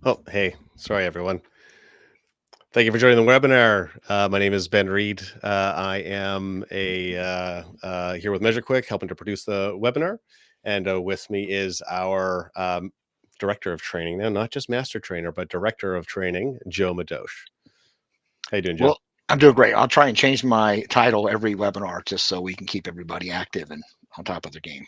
Oh, hey, sorry everyone. Thank you for joining the webinar. My name is Ben Reed. I am here with MeasureQuick, helping to produce the webinar, and with me is our director of training now, not just master trainer, but director of training, Joe Madosh. How you doing, Joe? Well, I'm doing great. I'll try and change my title every webinar just so we can keep everybody active and on top of their game.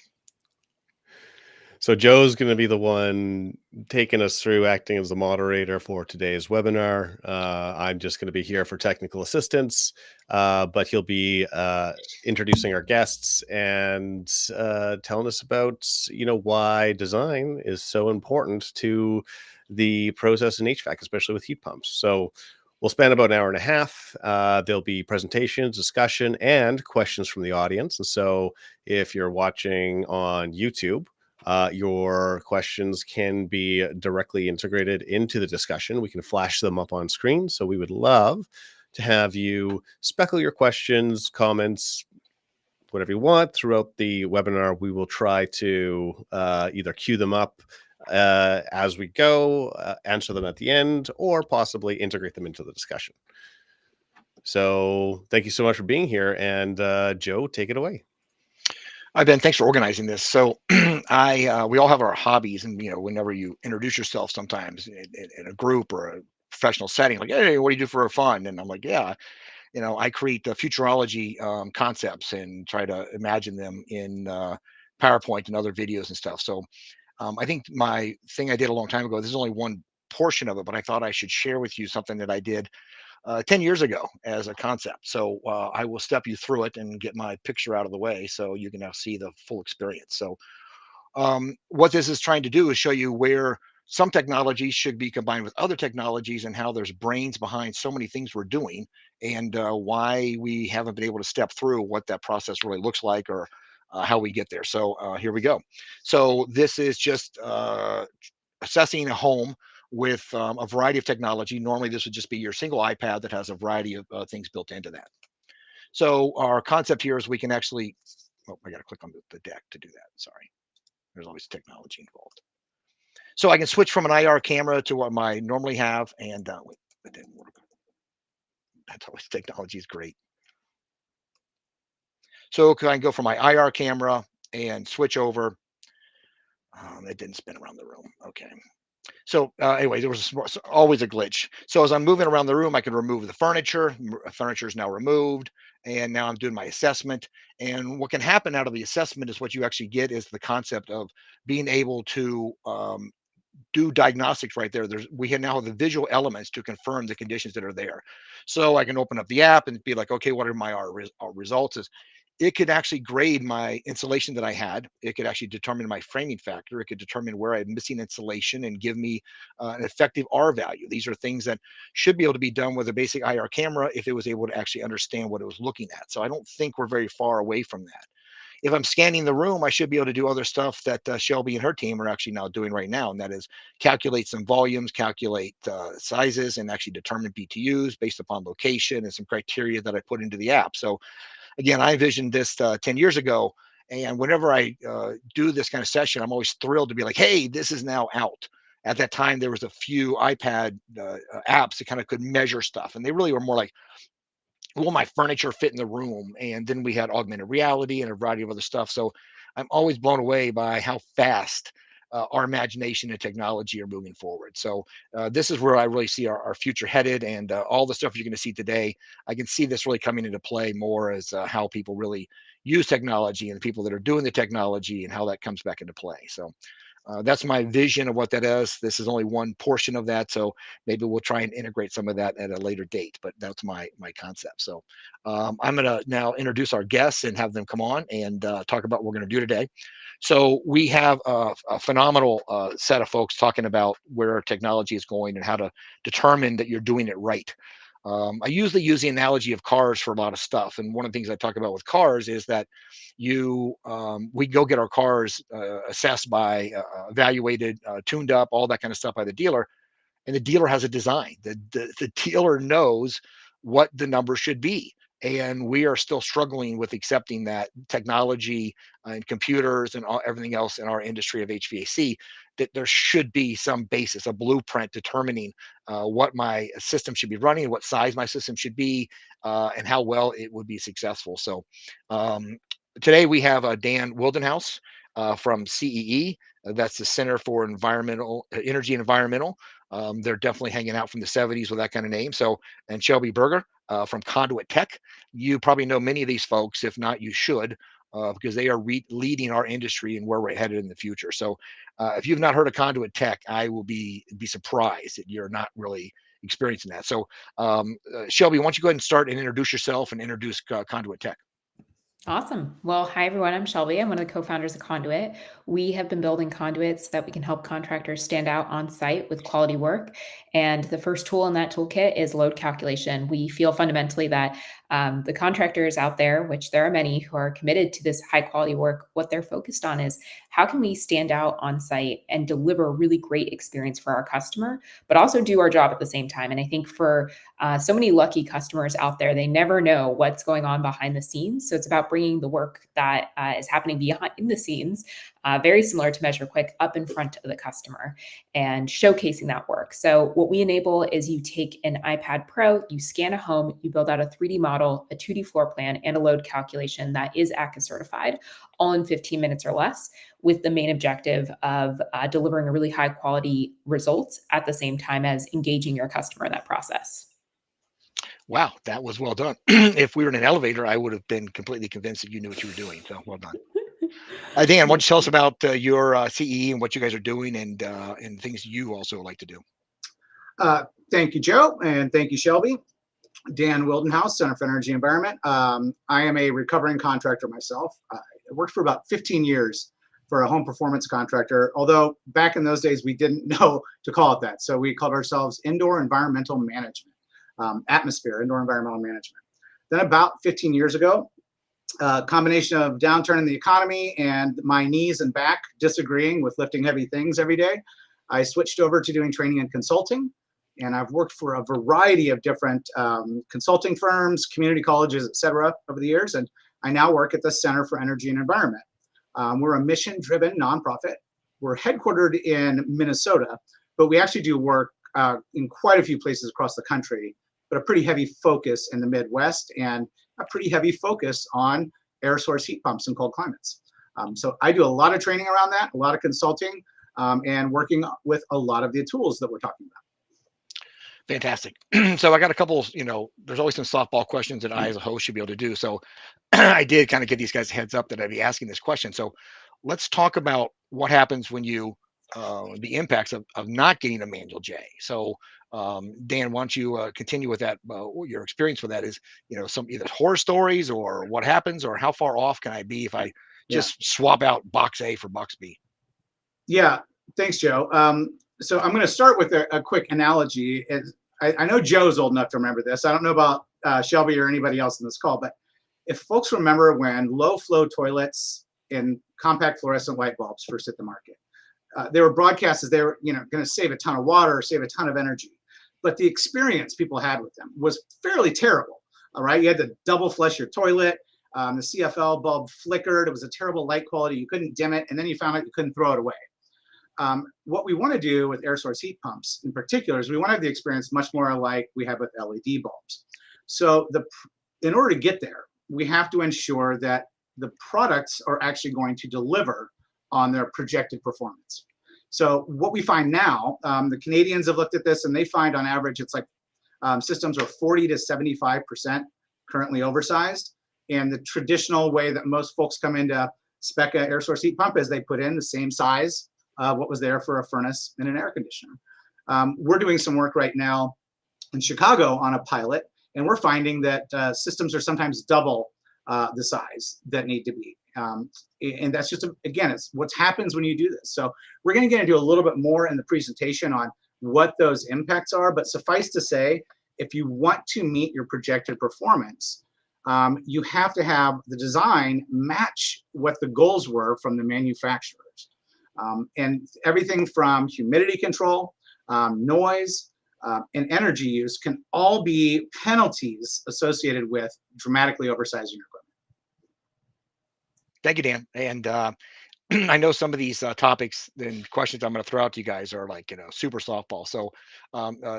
So Joe's going to be the one taking us through, acting as the moderator for today's webinar. I'm just going to be here for technical assistance, but he'll be introducing our guests and telling us about, why design is so important to the process in HVAC, especially with heat pumps. So we'll spend about an hour and a half. There'll be presentations, discussion, and questions from the audience. And so if you're watching on YouTube, your questions can be directly integrated into the discussion. We can flash them up on screen. So we would love to have you speckle your questions, comments, whatever you want throughout the webinar. We will try to either queue them up as we go, answer them at the end, or possibly integrate them into the discussion. So thank you so much for being here. And Joe, take it away. Hi, Ben. Thanks for organizing this. So, we all have our hobbies, and whenever you introduce yourself, sometimes in a group or a professional setting, like, hey, what do you do for fun? And I'm like, yeah, I create the futurology concepts and try to imagine them in PowerPoint and other videos and stuff. So, I think my thing I did a long time ago. This is only one portion of it, but I thought I should share with you something that I did 10 years ago as a concept. So I will step you through it and get my picture out of the way so you can now see the full experience. So what this is trying to do is show you where some technologies should be combined with other technologies and how there's brains behind so many things we're doing and why we haven't been able to step through what that process really looks like or how we get there. So here we go. So this is just assessing a home with a variety of technology. Normally, this would just be your single iPad that has a variety of things built into that. So our concept here is we can actually, oh, I got to click on the deck to do that. Sorry, there's always technology involved. So I can switch from an IR camera to what I normally have, and wait, that didn't work. That's always technology is great. So can I go from my IR camera and switch over? It didn't spin around the room. Okay. So anyway, there was always a glitch. So as I'm moving around the room, I can remove the furniture. Furniture is now removed, and now I'm doing my assessment. And what can happen out of the assessment is what you actually get is the concept of being able to do diagnostics right there. We now have the visual elements to confirm the conditions that are there. So I can open up the app and be like, okay, what are our results? Is it could actually grade my insulation that I had. It could actually determine my framing factor. It could determine where I'm missing insulation and give me an effective R value. These are things that should be able to be done with a basic IR camera if it was able to actually understand what it was looking at. So I don't think we're very far away from that. If I'm scanning the room, I should be able to do other stuff that Shelby and her team are actually now doing right now, and that is calculate some volumes, calculate sizes, and actually determine BTUs based upon location and some criteria that I put into the app. So again, I envisioned this 10 years ago. And whenever I do this kind of session, I'm always thrilled to be like, hey, this is now out. At that time, there was a few iPad apps that kind of could measure stuff. And they really were more like, will my furniture fit in the room? And then we had augmented reality and a variety of other stuff. So I'm always blown away by how fast our imagination and technology are moving forward. So this is where I really see our future headed, and all the stuff you're going to see today. I can see this really coming into play more as how people really use technology and the people that are doing the technology and how that comes back into play. So that's my vision of what that is. This is only one portion of that, so maybe we'll try and integrate some of that at a later date. But that's my concept. So I'm going to now introduce our guests and have them come on and talk about what we're going to do today. So we have a phenomenal set of folks talking about where technology is going and how to determine that you're doing it right. I usually use the analogy of cars for a lot of stuff, and one of the things I talk about with cars is that we go get our cars assessed by, evaluated, tuned up, all that kind of stuff by the dealer, and the dealer has a design. The dealer knows what the number should be. And we are still struggling with accepting that technology and computers and everything else in our industry of HVAC, that there should be some basis, a blueprint determining what my system should be running, what size my system should be, and how well it would be successful. So um, today we have Dan Wildenhouse from CEE. That's the Center for Environmental Energy and Environmental. They're definitely hanging out from the 70s with that kind of name. So, and Shelby Berger from Conduit Tech. You probably know many of these folks. If not, you should, because they are leading our industry and where we're headed in the future. So, if you've not heard of Conduit Tech, I will be surprised that you're not really experiencing that. So, Shelby, why don't you go ahead and start and introduce yourself and introduce Conduit Tech? Awesome. Well, hi everyone. I'm Shelby. I'm one of the co-founders of Conduit. We have been building conduits so that we can help contractors stand out on site with quality work. And the first tool in that toolkit is load calculation. We feel fundamentally that the contractors out there, which there are many who are committed to this high quality work, what they're focused on is how can we stand out on site and deliver a really great experience for our customer, but also do our job at the same time. And I think for so many lucky customers out there, they never know what's going on behind the scenes. So it's about bringing the work that is happening behind the scenes, very similar to Measure Quick, up in front of the customer and showcasing that work. So what we enable is you take an iPad Pro, you scan a home, you build out a 3D model, a 2D floor plan, and a load calculation that is ACCA certified, all in 15 minutes or less, with the main objective of delivering a really high quality results at the same time as engaging your customer in that process. Wow, that was well done. If we were in an elevator, I would have been completely convinced that you knew what you were doing. So well done. Dan, why don't you tell us about your CE and what you guys are doing and things you also like to do? Thank you, Joe, and thank you, Shelby. Dan Wildenhouse, Center for Energy and Environment. I am a recovering contractor myself. I worked for about 15 years for a home performance contractor, although back in those days we didn't know to call it that. So we called ourselves Indoor Environmental Management, Indoor Environmental Management. Then about 15 years ago, a combination of downturn in the economy and my knees and back disagreeing with lifting heavy things every day, I switched over to doing training and consulting. And I've worked for a variety of different consulting firms, community colleges, et cetera, over the years. And I now work at the Center for Energy and Environment. We're a mission-driven nonprofit. We're headquartered in Minnesota, but we actually do work in quite a few places across the country, but a pretty heavy focus in the Midwest and a pretty heavy focus on air source heat pumps in cold climates. So I do a lot of training around that, a lot of consulting, and working with a lot of the tools that we're talking about. Fantastic. So I got a couple, there's always some softball questions that I as a host should be able to do. So I did kind of give these guys a heads up that I'd be asking this question. So let's talk about what happens when the impacts of not getting a manual J. So Dan, why don't you continue with that? Your experience with that is, some either horror stories or what happens or how far off can I be if I just swap out box A for box B? Yeah, thanks, Joe. So I'm going to start with a quick analogy. I know Joe's old enough to remember this. I don't know about Shelby or anybody else in this call, but if folks remember when low flow toilets and compact fluorescent light bulbs first hit the market, they were broadcast as they were going to save a ton of water, save a ton of energy. But the experience people had with them was fairly terrible. All right, you had to double flush your toilet. The CFL bulb flickered. It was a terrible light quality. You couldn't dim it, and then you found out you couldn't throw it away. What we want to do with air source heat pumps in particular is we want to have the experience much more like we have with LED bulbs. So in order to get there, we have to ensure that the products are actually going to deliver on their projected performance. So what we find now, the Canadians have looked at this and they find on average it's like systems are 40 to 75% currently oversized. And the traditional way that most folks come into spec a air source heat pump is they put in the same size what was there for a furnace and an air conditioner. We're doing some work right now in Chicago on a pilot, and we're finding that systems are sometimes double the size that need to be. And that's just, again, it's what happens when you do this. So we're going to get into a little bit more in the presentation on what those impacts are, but suffice to say, if you want to meet your projected performance, you have to have the design match what the goals were from the manufacturers. And everything from humidity control, noise, and energy use can all be penalties associated with dramatically oversizing your equipment. Thank you, Dan. And I know some of these topics and questions I'm going to throw out to you guys are like, super softball. So,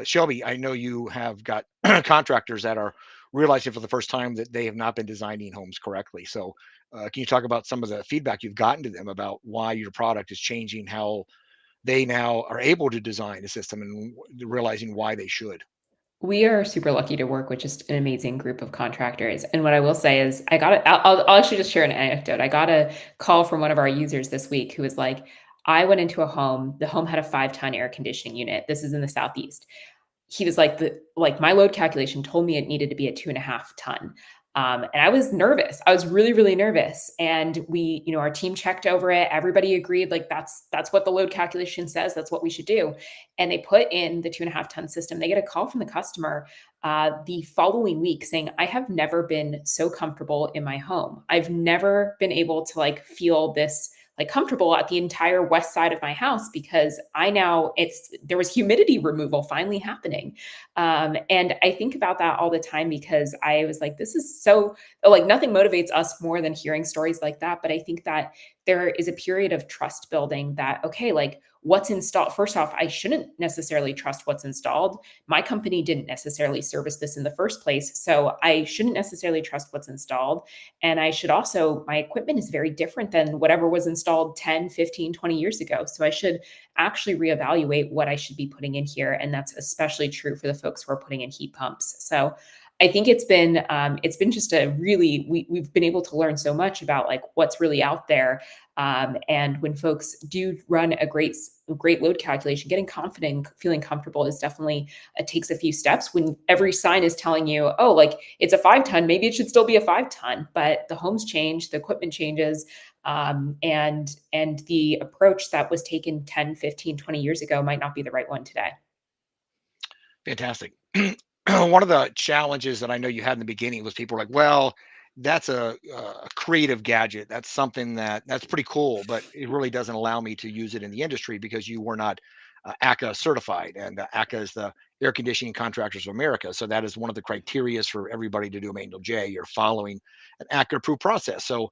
Shelby, I know you have got contractors that are realizing for the first time that they have not been designing homes correctly. So, can you talk about some of the feedback you've gotten to them about why your product is changing, how they now are able to design a system and realizing why they should? We are super lucky to work with just an amazing group of contractors. And what I will say is, I got it. I'll actually just share an anecdote. I got a call from one of our users this week who was like, I went into a home. The home had a 5-ton air conditioning unit. This is in the Southeast. He was like my load calculation told me it needed to be a 2.5 ton. And I was nervous. I was really, really nervous. And our team checked over it. Everybody agreed, like that's what the load calculation says. That's what we should do. And they put in the 2.5 ton system. They get a call from the customer the following week saying, I have never been so comfortable in my home. I've never been able to feel this comfortable at the entire west side of my house because there was humidity removal finally happening. And I think about that all the time because I was like, this is so nothing motivates us more than hearing stories like that. But I think that there is a period of trust building that, okay, what's installed. First off, I shouldn't necessarily trust what's installed. My company didn't necessarily service this in the first place. So I shouldn't necessarily trust what's installed. And I should also, my equipment is very different than whatever was installed 10, 15, 20 years ago. So I should actually reevaluate what I should be putting in here. And that's especially true for the folks who are putting in heat pumps. So I think it's been just we've been able to learn so much about what's really out there. And when folks do run a great load calculation, getting confident, feeling comfortable is definitely, it takes a few steps. When every sign is telling you, oh, it's a 5-ton, maybe it should still be a 5-ton, but the homes change, the equipment changes. And the approach that was taken 10, 15, 20 years ago might not be the right one today. Fantastic. One of the challenges that I know you had in the beginning was people were like, well, that's a creative gadget. That's something that's pretty cool, but it really doesn't allow me to use it in the industry because you were not ACA certified. And ACA is the Air Conditioning Contractors of America. So that is one of the criterias for everybody to do a manual J. You're following an ACA approved process. So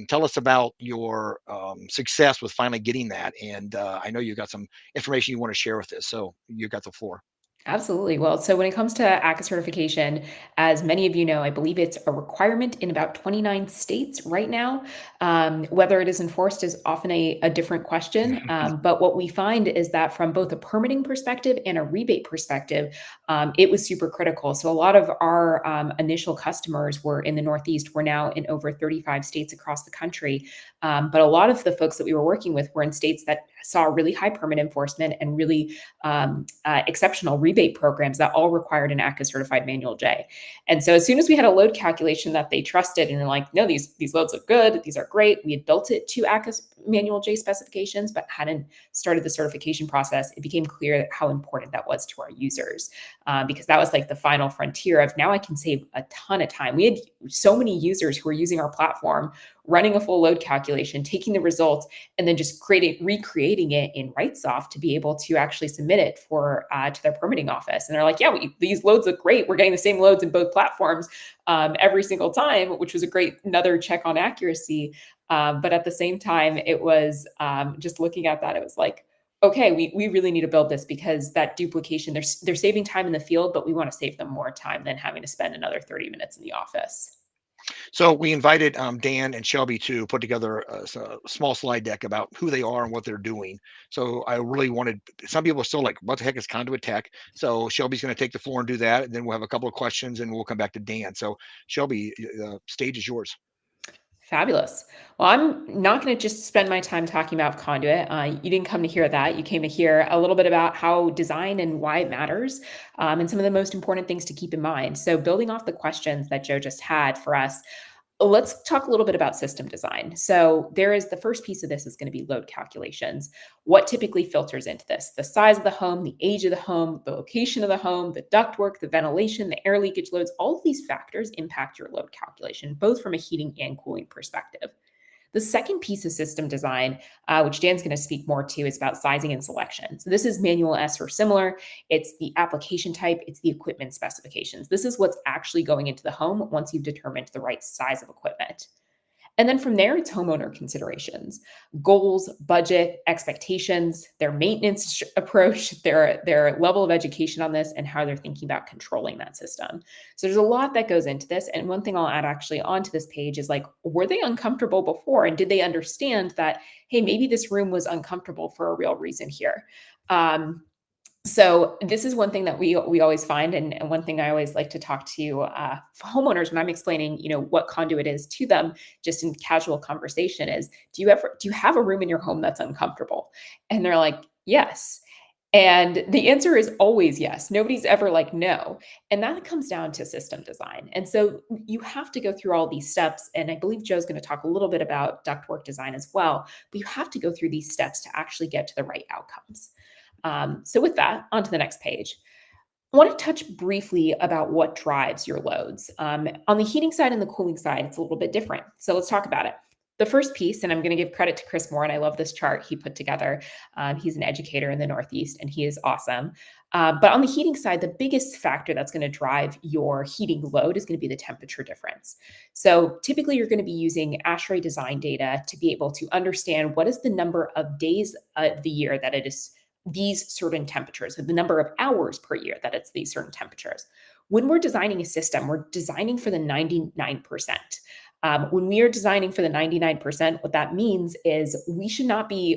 tell us about your success with finally getting that. And I know you got some information you want to share with us. So you got the floor. Absolutely. Well, so when it comes to ACA certification, as many of you know, I believe it's a requirement in about 29 states right now. Whether it is enforced is often a different question. But what we find is that from both a permitting perspective and a rebate perspective, it was super critical. So a lot of our initial customers were in the Northeast. We're now in over 35 states across the country. But a lot of the folks that we were working with were in states that saw really high permit enforcement and really exceptional rebate programs that all required an ACA certified manual J. And so as soon as we had a load calculation that they trusted and they're like, no, these loads look good, these are great. We had built it to ACA manual J specifications, but hadn't started the certification process. It became clear how important that was to our users because that was the final frontier of now I can save a ton of time. We had so many users who were using our platform, running a full load calculation, taking the results, and then just recreating it in RightSoft to be able to actually submit it to their permitting office. And they're like, yeah, these loads look great. We're getting the same loads in both platforms every single time, which was another check on accuracy. But at the same time, it was just looking at that, it was like, okay, we really need to build this because that duplication, they're saving time in the field, but we want to save them more time than having to spend another 30 minutes in the office. So we invited Dan and Shelby to put together a small slide deck about who they are and what they're doing. So I really wanted, some people are still like, what the heck is Conduit Tech? So Shelby's going to take the floor and do that. And then we'll have a couple of questions and we'll come back to Dan. So Shelby, the stage is yours. Fabulous. Well, I'm not going to just spend my time talking about Conduit. You didn't come to hear that. You came to hear a little bit about how design and why it matters, and some of the most important things to keep in mind. So building off the questions that Joe just had for us, let's talk a little bit about system design. So the first piece of this is going to be load calculations. What typically filters into this? The size of the home, the age of the home, the location of the home, the ductwork, the ventilation, the air leakage loads, all of these factors impact your load calculation, both from a heating and cooling perspective. The second piece of system design, which Dan's going to speak more to, is about sizing and selection. So this is manual S or similar. It's the application type. It's the equipment specifications. This is what's actually going into the home once you've determined the right size of equipment. And then from there, it's homeowner considerations, goals, budget, expectations, their maintenance approach, their level of education on this, and how they're thinking about controlling that system. So there's a lot that goes into this. And one thing I'll add actually onto this page is like, were they uncomfortable before? And did they understand that, hey, maybe this room was uncomfortable for a real reason here? So this is one thing that we always find, and one thing I always like to talk to homeowners when I'm explaining, what Conduit is to them, just in casual conversation, is do you have a room in your home that's uncomfortable? And they're like, yes. And the answer is always yes. Nobody's ever like no. And that comes down to system design. And so you have to go through all these steps. And I believe Joe's going to talk a little bit about ductwork design as well. But you have to go through these steps to actually get to the right outcomes. So with that, on to the next page. I want to touch briefly about what drives your loads. On the heating side and the cooling side, it's a little bit different. So let's talk about it. The first piece, and I'm going to give credit to Chris Moore, and I love this chart he put together. He's an educator in the Northeast, and he is awesome. But on the heating side, the biggest factor that's going to drive your heating load is going to be the temperature difference. So typically, you're going to be using ASHRAE design data to be able to understand what is the number of days of the year that it is these certain temperatures, the number of hours per year that it's these certain temperatures. When we're designing a system, we're designing for the 99%. When we are designing for the 99%, what that means is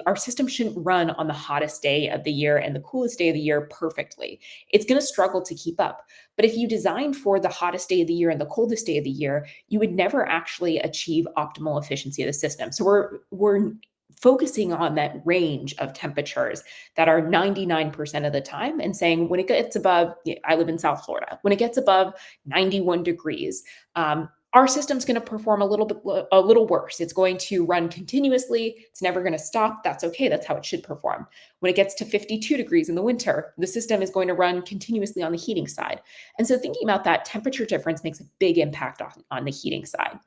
our system shouldn't run on the hottest day of the year and the coolest day of the year perfectly. It's going to struggle to keep up. But if you design for the hottest day of the year and the coldest day of the year, you would never actually achieve optimal efficiency of the system. So we're focusing on that range of temperatures that are 99% of the time and saying when it gets above, I live in South Florida, when it gets above 91 degrees, our system's going to perform a little worse. It's going to run continuously. It's never going to stop. That's okay. That's how it should perform. When it gets to 52 degrees in the winter, the system is going to run continuously on the heating side. And so thinking about that temperature difference makes a big impact on the heating side.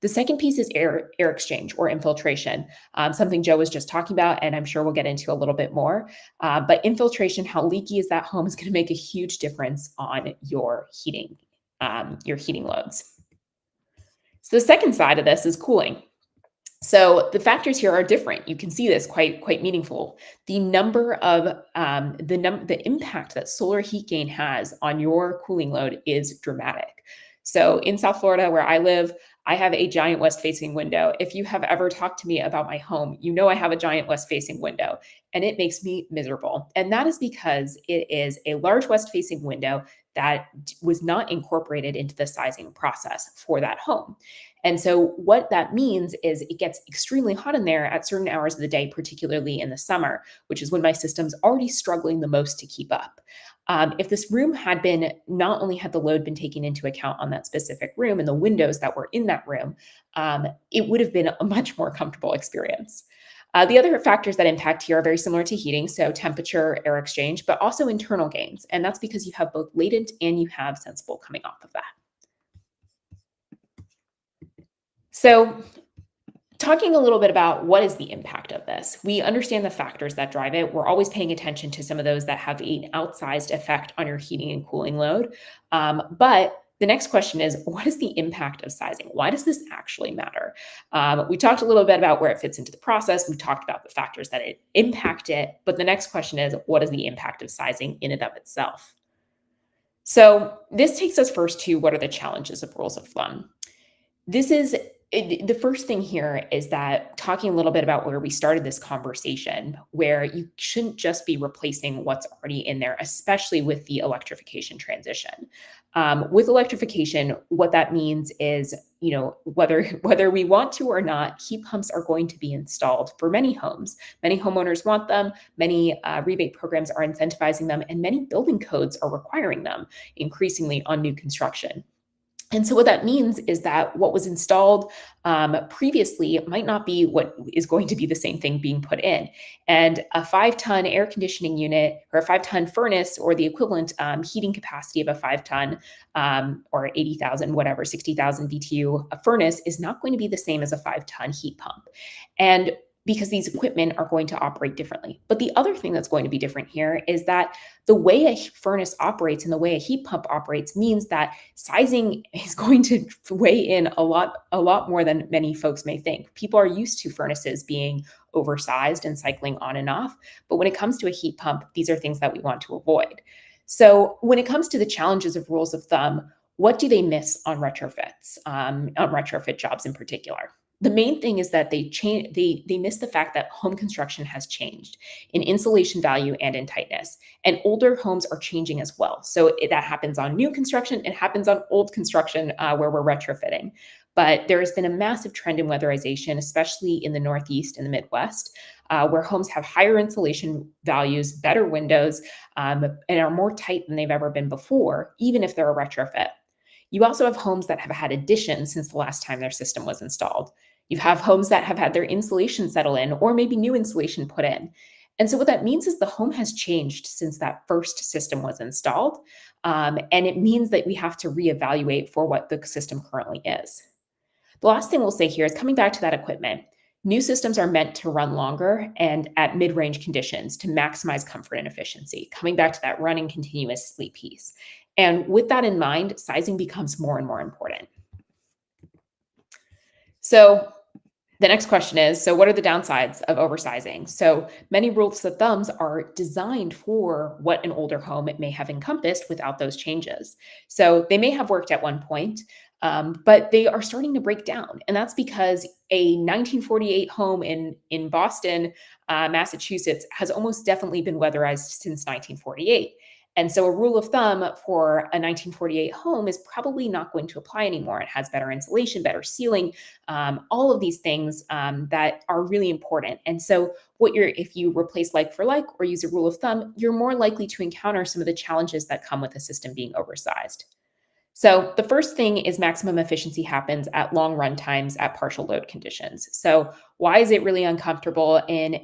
The second piece is air exchange or infiltration, something Joe was just talking about, and I'm sure we'll get into a little bit more. But infiltration, how leaky is that home, is going to make a huge difference on your heating loads. So the second side of this is cooling. So the factors here are different. You can see this quite meaningful. The number of the impact that solar heat gain has on your cooling load is dramatic. So in South Florida, where I live, I have a giant west-facing window. If you have ever talked to me about my home, you know I have a giant west-facing window, and it makes me miserable. And that is because it is a large west-facing window that was not incorporated into the sizing process for that home. And so what that means is it gets extremely hot in there at certain hours of the day, particularly in the summer, which is when my system's already struggling the most to keep up. If this room had not only had the load been taken into account on that specific room and the windows that were in that room, it would have been a much more comfortable experience. The other factors that impact here are very similar to heating, so temperature, air exchange, but also internal gains. And that's because you have both latent and you have sensible coming off of that. So talking a little bit about what is the impact of this, we understand the factors that drive it. We're always paying attention to some of those that have an outsized effect on your heating and cooling load. But the next question is, what is the impact of sizing? Why does this actually matter? We talked a little bit about where it fits into the process. We talked about the factors that impact it. But the next question is, what is the impact of sizing in and of itself? So this takes us first to what are the challenges of rules of thumb. The first thing here is that talking a little bit about where we started this conversation, where you shouldn't just be replacing what's already in there, especially with the electrification transition. With electrification, what that means is, whether we want to or not, heat pumps are going to be installed for many homes. Many homeowners want them. Many rebate programs are incentivizing them, and many building codes are requiring them increasingly on new construction. And so what that means is that what was installed previously might not be what is going to be the same thing being put in. And a 5-ton air conditioning unit or a 5-ton furnace or the equivalent heating capacity of a 5-ton or 80,000, whatever, 60,000 BTU, a furnace is not going to be the same as a 5-ton heat pump. And because these equipment are going to operate differently. But the other thing that's going to be different here is that the way a furnace operates and the way a heat pump operates means that sizing is going to weigh in a lot more than many folks may think. People are used to furnaces being oversized and cycling on and off, but when it comes to a heat pump, these are things that we want to avoid. So when it comes to the challenges of rules of thumb, what do they miss on retrofits, on retrofit jobs in particular? The main thing is that they miss the fact that home construction has changed in insulation value and in tightness. And older homes are changing as well. So that happens on new construction. It happens on old construction where we're retrofitting. But there has been a massive trend in weatherization, especially in the Northeast and the Midwest, where homes have higher insulation values, better windows, and are more tight than they've ever been before, even if they're a retrofit. You also have homes that have had additions since the last time their system was installed. You have homes that have had their insulation settle in, or maybe new insulation put in. And so what that means is the home has changed since that first system was installed. And it means that we have to reevaluate for what the system currently is. The last thing we'll say here is coming back to that equipment. New systems are meant to run longer and at mid-range conditions to maximize comfort and efficiency, coming back to that running continuously piece. And with that in mind, sizing becomes more and more important. So the next question is, so what are the downsides of oversizing? So many rules of thumbs are designed for what an older home it may have encompassed without those changes. So they may have worked at one point, but they are starting to break down. And that's because a 1948 home in Boston, Massachusetts, has almost definitely been weatherized since 1948. And so a rule of thumb for a 1948 home is probably not going to apply anymore. It has better insulation, better sealing, all of these things that are really important. And so if you replace like for like or use a rule of thumb, you're more likely to encounter some of the challenges that come with a system being oversized. So the first thing is maximum efficiency happens at long run times at partial load conditions. So why is it really uncomfortable in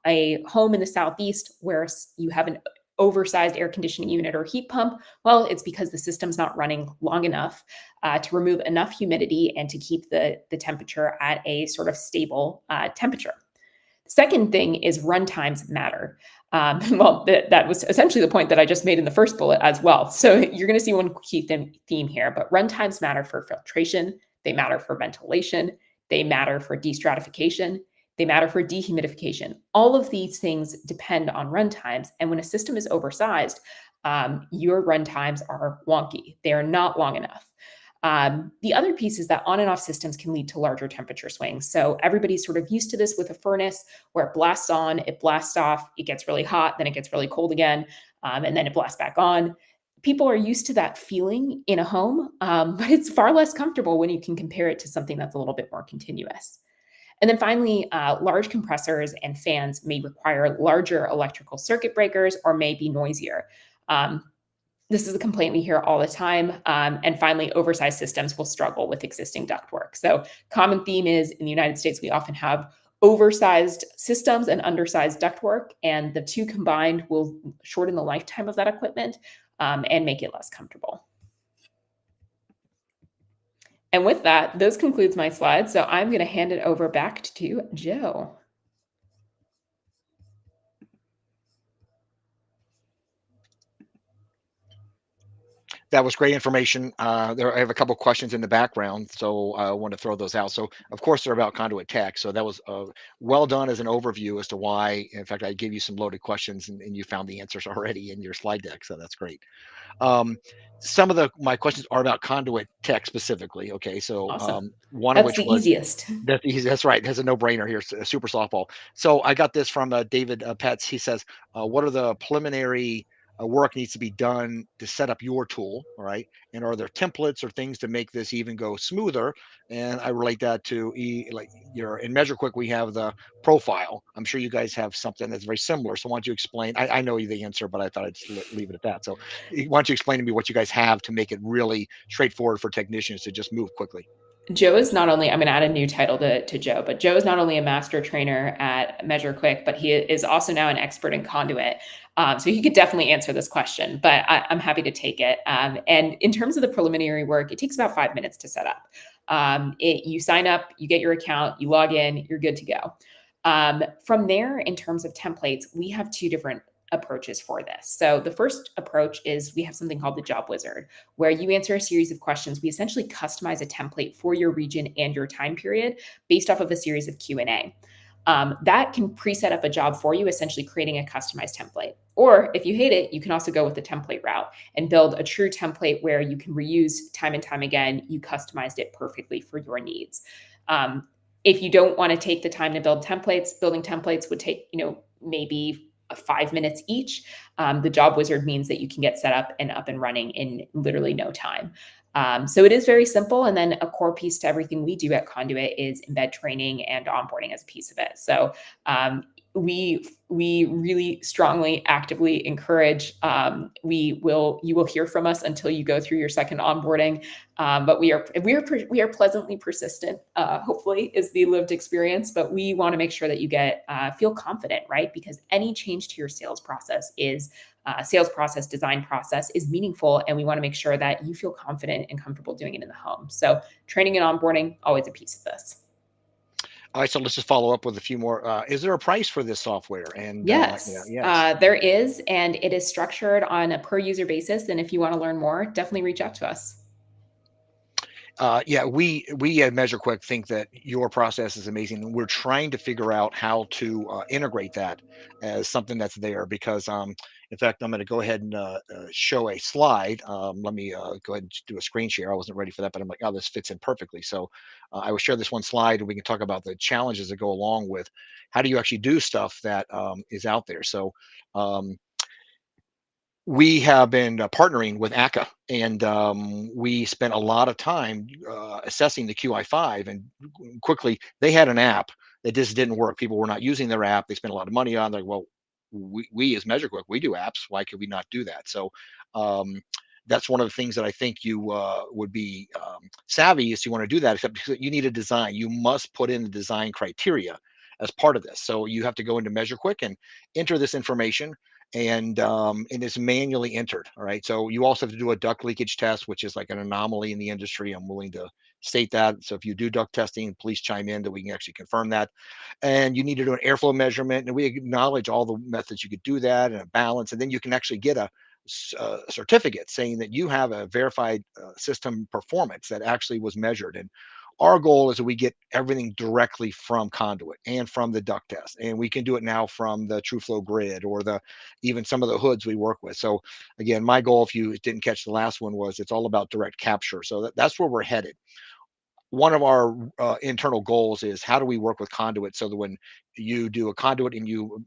a home in the Southeast where you have an oversized air conditioning unit or heat pump? Well, it's because the system's not running long enough to remove enough humidity and to keep the temperature at a sort of stable temperature. Second thing is run times matter. Well, that was essentially the point that I just made in the first bullet as well. So you're going to see one key theme here, but run times matter for filtration. They matter for ventilation. They matter for destratification. They matter for dehumidification. All of these things depend on run times. And when a system is oversized, your run times are wonky. They are not long enough. The other piece is that on and off systems can lead to larger temperature swings. So everybody's sort of used to this with a furnace where it blasts on, it blasts off, it gets really hot, then it gets really cold again, and then it blasts back on. People are used to that feeling in a home, but it's far less comfortable when you can compare it to something that's a little bit more continuous. And then finally, large compressors and fans may require larger electrical circuit breakers or may be noisier. This is a complaint we hear all the time. And finally, oversized systems will struggle with existing ductwork. So common theme is in the United States, we often have oversized systems and undersized ductwork, and the two combined will shorten the lifetime of that equipment and make it less comfortable. And with that, this concludes my slides. So I'm going to hand it over back to Joe. That was great information. I have a couple questions in the background, so I want to throw those out. So, of course, they're about Conduit Tech. So that was well done as an overview as to why. In fact, I gave you some loaded questions, and you found the answers already in your slide deck. So that's great. Some of my questions are about Conduit Tech specifically. Okay, so Awesome. one of That's which the was easiest. that's right. That's a no-brainer here. It's a super softball. So I got this from David Petz. He says, "What are the preliminary work needs to be done to set up your tool, all right? And are there templates or things to make this even go smoother? And I relate that to like your in MeasureQuick, we have the profile. I'm sure you guys have something that's very similar. So why don't you explain? I know the answer, but I thought I'd just leave it at that. So why don't you explain to me what you guys have to make it really straightforward for technicians to just move quickly? Joe is not only, I'm going to add a new title to Joe, but Joe is not only a master trainer at MeasureQuick, but he is also now an expert in Conduit. So he could definitely answer this question, but I'm happy to take it. And in terms of the preliminary work, it takes about 5 minutes to set up. You sign up, you get your account, you log in, you're good to go. From there, in terms of templates, we have two different approaches for this. So the first approach is we have something called the job wizard, where you answer a series of questions. We essentially customize a template for your region and your time period based off of a series of Q&A. That can pre-set up a job for you, essentially creating a customized template. Or if you hate it, you can also go with the template route and build a true template where you can reuse time and time again. You customized it perfectly for your needs. If you don't want to take the time to build templates, building templates would take, maybe 5 minutes each. The job wizard means that you can get set up and running in literally no time. So it is very simple. And then a core piece to everything we do at Conduit is embed training and onboarding as a piece of it. So we really strongly, actively encourage. You will hear from us until you go through your second onboarding. But we are pleasantly persistent. Hopefully, is the lived experience. But we want to make sure that you feel confident, right? Because any change to your sales process design process is meaningful, and we want to make sure that you feel confident and comfortable doing it in the home. So training and onboarding, always a piece of this. All right, so let's just follow up with a few more. Is there a price for this software? And Yes, yes. there is, and it is structured on a per user basis. And if you want to learn more, definitely reach out to us. Yeah, we at MeasureQuick think that your process is amazing, and we're trying to figure out how to integrate that as something that's there. Because, in fact, I'm going to go ahead and show a slide. Let me go ahead and do a screen share. I wasn't ready for that, but I'm like, oh, this fits in perfectly. So I will share this one slide, and we can talk about the challenges that go along with how do you actually do stuff that is out there. So. We have been partnering with ACA, and we spent a lot of time assessing the QI5. And quickly, they had an app that just didn't work. People were not using their app. They spent a lot of money on. Like, well, we as MeasureQuick, we do apps. Why could we not do that? So um, that's one of the things that I think you would be savvy is you want to do that. Except because you need a design. You must put in the design criteria as part of this. So you have to go into MeasureQuick and enter this information, and it's manually entered. All right. So you also have to do a duct leakage test, which is like an anomaly in the industry. I'm willing to state that. So if you do duct testing, please chime in that we can actually confirm that. And you need to do an airflow measurement, and we acknowledge all the methods you could do that and a balance, and then you can actually get a certificate saying that you have a verified system performance that actually was measured. And our goal is that we get everything directly from Conduit and from the duct test, and we can do it now from the TrueFlow grid or the even some of the hoods we work with. So again, my goal, if you didn't catch the last one, was it's all about direct capture. So that's where we're headed. One of our internal goals is how do we work with Conduit so that when you do a conduit and you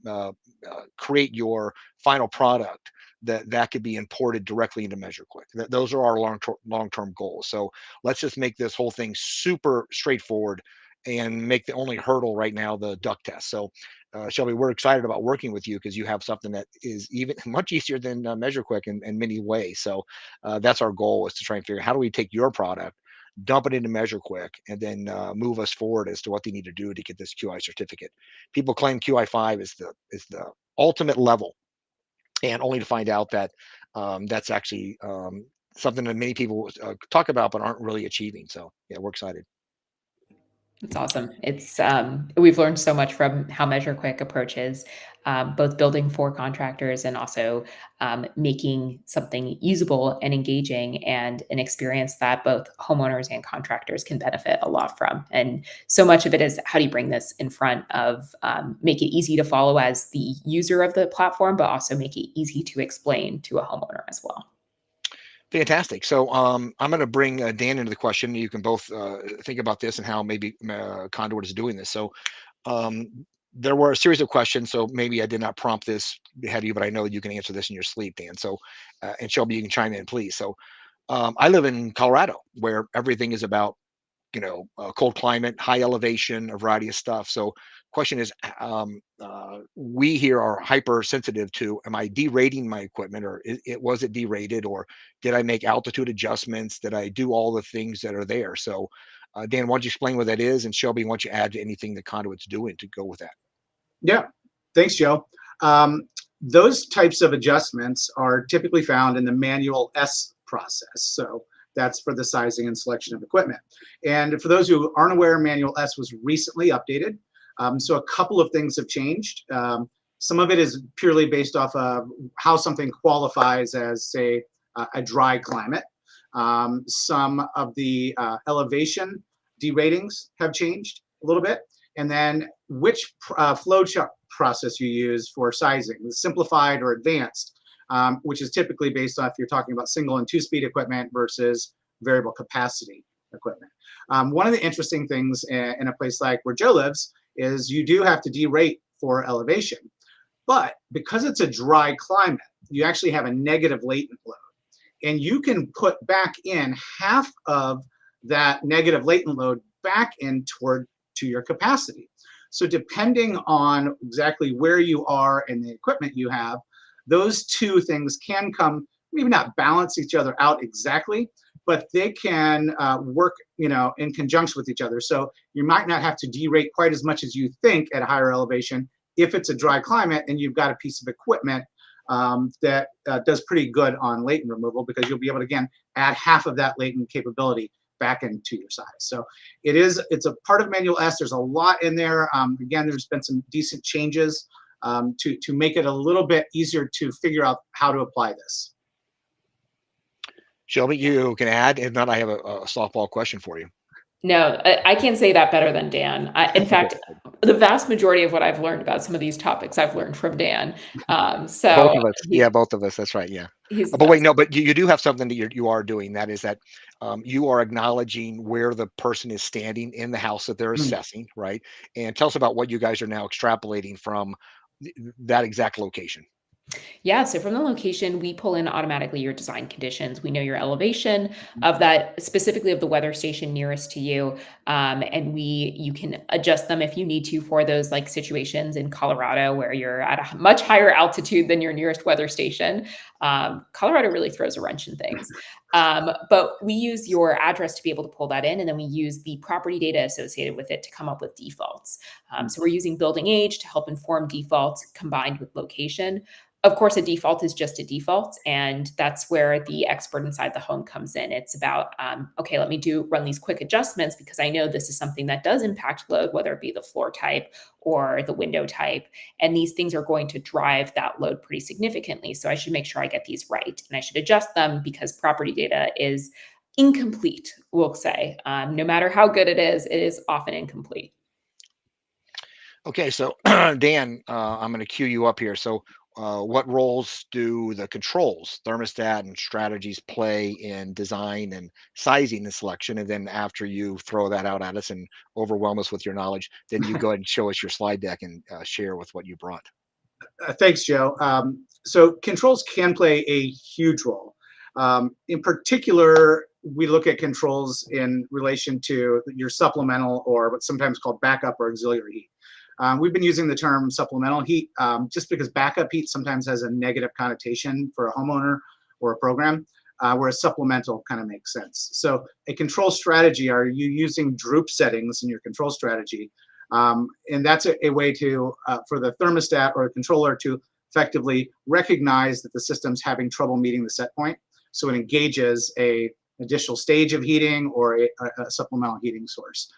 create your final product, that could be imported directly into MeasureQuick. Those are our long-term goals. So let's just make this whole thing super straightforward and make the only hurdle right now the duct test. So Shelby, we're excited about working with you because you have something that is even much easier than MeasureQuick in many ways. So that's our goal, is to try and figure out how do we take your product, dump it into MeasureQuick, and then move us forward as to what they need to do to get this QI certificate. People claim QI5 is the ultimate level, and only to find out that that's actually something that many people talk about but aren't really achieving. So yeah, we're excited. It's awesome. It's we've learned so much from how MeasureQuick approaches both building for contractors and also making something usable and engaging and an experience that both homeowners and contractors can benefit a lot from. And so much of it is how do you bring this in front of, make it easy to follow as the user of the platform, but also make it easy to explain to a homeowner as well. Fantastic. So I'm going to bring Dan into the question. You can both think about this and how maybe Conduit is doing this. So um, there were a series of questions, so maybe I did not prompt this ahead of you, but I know you can answer this in your sleep, Dan. So, and Shelby, you can chime in, please. So, I live in Colorado, where everything is about cold climate, high elevation, a variety of stuff. So, question is, we here are hypersensitive to: am I derating my equipment, or was it derated, or did I make altitude adjustments? Did I do all the things that are there? So, Dan, why don't you explain what that is, and Shelby, why don't you add to anything the Conduit's doing to go with that? Yeah, thanks, Joe. Those types of adjustments are typically found in the manual S process. So that's for the sizing and selection of equipment. And for those who aren't aware, manual S was recently updated. So a couple of things have changed. Some of it is purely based off of how something qualifies as, say, a dry climate. Some of the elevation deratings have changed a little bit. And then which flow chart process you use for sizing, the simplified or advanced, which is typically based on if you're talking about single and two-speed equipment versus variable capacity equipment. One of the interesting things in a place like where Joe lives is you do have to derate for elevation. But because it's a dry climate, you actually have a negative latent load. And you can put back in half of that negative latent load back in toward to your capacity. So depending on exactly where you are and the equipment you have, those two things can come, maybe not balance each other out exactly, but they can work, in conjunction with each other. So you might not have to derate quite as much as you think at a higher elevation if it's a dry climate and you've got a piece of equipment that does pretty good on latent removal, because you'll be able to, again, add half of that latent capability back into your size. So it's a part of manual S. There's a lot in there. Again, there's been some decent changes to make it a little bit easier to figure out how to apply this. Shelby, you can add. If not, I have a softball question for you. No, I can't say that better than Dan. In fact, the vast majority of what I've learned about some of these topics, I've learned from Dan. So both of us, both of us. That's right. Yeah. But wait, no, but you do have something that you are doing. That is that you are acknowledging where the person is standing in the house that they're assessing, right? And tell us about what you guys are now extrapolating from that exact location. Yeah, so from the location, we pull in automatically your design conditions. We know your elevation of that, specifically of the weather station nearest to you, and you can adjust them if you need to for those like situations in Colorado where you're at a much higher altitude than your nearest weather station. Colorado really throws a wrench in things, but we use your address to be able to pull that in, and then we use the property data associated with it to come up with defaults. So we're using building age to help inform defaults combined with location. Of course, a default is just a default, and that's where the expert inside the home comes in. It's about, okay, let me run these quick adjustments because I know this is something that does impact load, whether it be the floor type or the window type. And these things are going to drive that load pretty significantly. So I should make sure I get these right, and I should adjust them because property data is incomplete, we'll say. No matter how good it is often incomplete. Okay, so Dan, I'm going to cue you up here. So what roles do the controls, thermostat and strategies play in design and sizing and selection? And then after you throw that out at us and overwhelm us with your knowledge, then you go ahead and show us your slide deck and share with what you brought. Thanks, Joe. So controls can play a huge role. In particular, we look at controls in relation to your supplemental, or what's sometimes called backup or auxiliary heat. We've been using the term supplemental heat just because backup heat sometimes has a negative connotation for a homeowner or a program, whereas supplemental kind of makes sense. So a control strategy, are you using droop settings in your control strategy? And that's a way to for the thermostat or the controller to effectively recognize that the system's having trouble meeting the set point. So it engages a additional stage of heating or a supplemental heating source.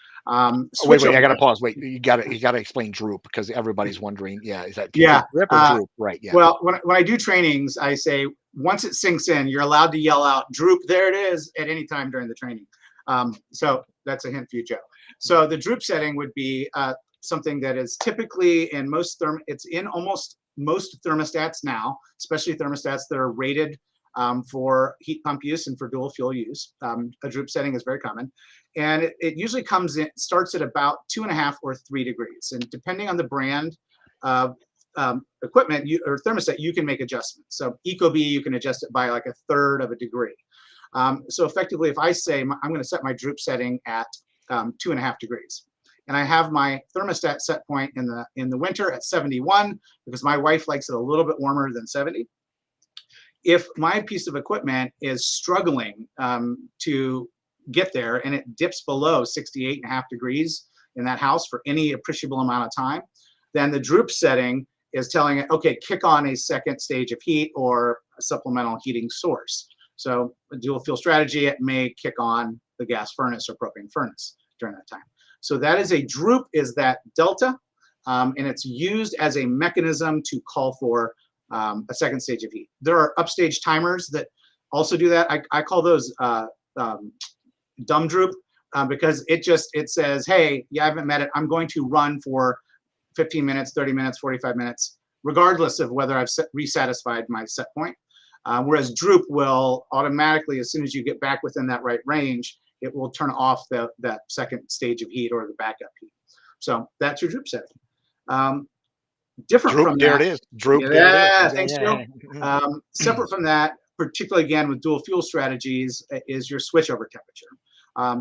Wait, I gotta pause. Wait, you gotta explain droop because everybody's wondering. Yeah, is that drip or droop? Right. Yeah. Well, when I do trainings, I say once it sinks in, you're allowed to yell out "droop." There it is at any time during the training. So that's a hint for you, Joe. So the droop setting would be something that is typically in it's in almost most thermostats now, especially thermostats that are rated for heat pump use and for dual fuel use. A droop setting is very common. And it usually starts at about 2.5 or 3 degrees. And depending on the brand of equipment or thermostat, you can make adjustments. So Ecobee, you can adjust it by like 1/3 of a degree. So effectively, if I say I'm going to set my droop setting at 2.5 degrees, and I have my thermostat set point in the winter at 71 because my wife likes it a little bit warmer than 70. If my piece of equipment is struggling to get there and it dips below 68.5 degrees in that house for any appreciable amount of time, then the droop setting is telling it, okay, kick on a second stage of heat or a supplemental heating source. So a dual fuel strategy, it may kick on the gas furnace or propane furnace during that time. So that is a droop, is that delta, and it's used as a mechanism to call for a second stage of heat. There are upstage timers that also do that. I call those dumb droop because it says, hey, you haven't met it. I'm going to run for 15 minutes, 30 minutes, 45 minutes, regardless of whether I've resatisfied my set point. Whereas droop will automatically, as soon as you get back within that right range, it will turn off that second stage of heat or the backup heat. So that's your droop setting. Different Droop, from there that, it is. Droop, yeah, there it is. thanks, Yeah. Joe. Separate from that, particularly again with dual fuel strategies, is your switchover temperature.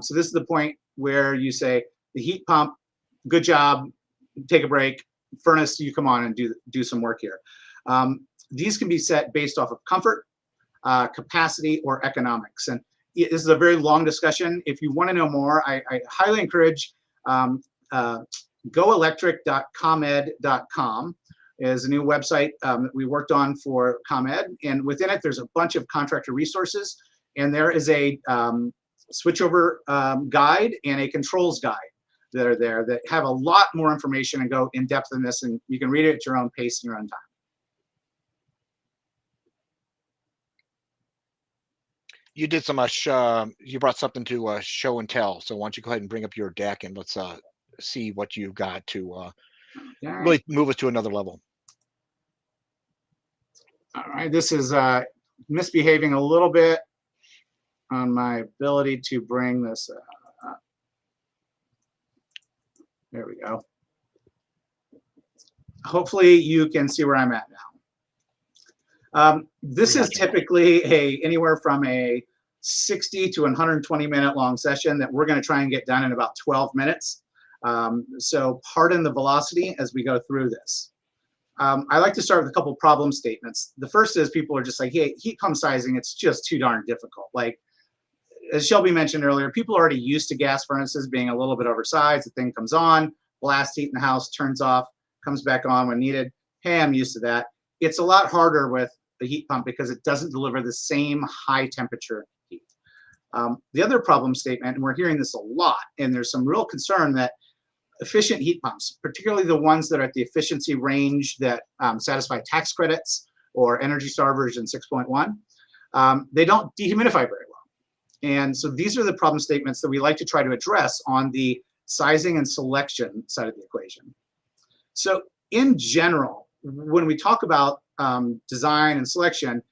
So this is the point where you say the heat pump, good job, take a break. Furnace, you come on and do some work here. These can be set based off of comfort, capacity, or economics. And this is a very long discussion. If you want to know more, I highly encourage goelectric.comed.com is a new website that we worked on for ComEd. And within it, there's a bunch of contractor resources. And there is a switchover guide and a controls guide that are there that have a lot more information and go in depth in this. And you can read it at your own pace and your own time. You did some you brought something to show and tell. So why don't you go ahead and bring up your deck and let's see what you've got to really move us to another level. All right, this is misbehaving a little bit on my ability to bring this up. There we go. Hopefully you can see where I'm at now. This is typically anywhere from a 60 to 120 minute long session that we're going to try and get done in about 12 minutes. So pardon the velocity as we go through this. I like to start with a couple problem statements. The first is people are just like, hey, heat pump sizing, it's just too darn difficult. Like, as Shelby mentioned earlier, people are already used to gas furnaces being a little bit oversized. The thing comes on, blast heat in the house, turns off, comes back on when needed. Hey, I'm used to that. It's a lot harder with the heat pump because it doesn't deliver the same high temperature heat. The other problem statement, and we're hearing this a lot, and there's some real concern that efficient heat pumps, particularly the ones that are at the efficiency range that satisfy tax credits or Energy Star version 6.1, they don't dehumidify very well. And so these are the problem statements that we like to try to address on the sizing and selection side of the equation. So in general, when we talk about design and selection,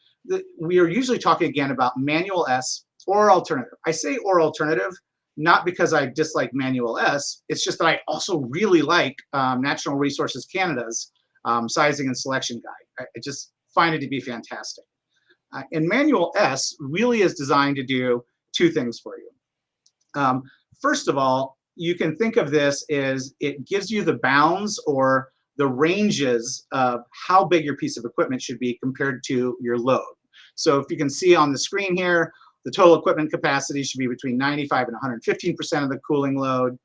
we are usually talking again about manual S or alternative. I say or alternative, not because I dislike manual S, it's just that I also really like Natural Resources Canada's sizing and selection guide. I just find it to be fantastic. And manual S really is designed to do two things for you. First of all, you can think of this as it gives you the bounds or the ranges of how big your piece of equipment should be compared to your load. So if you can see on the screen here, the total equipment capacity should be between 95 and 115% of the cooling load,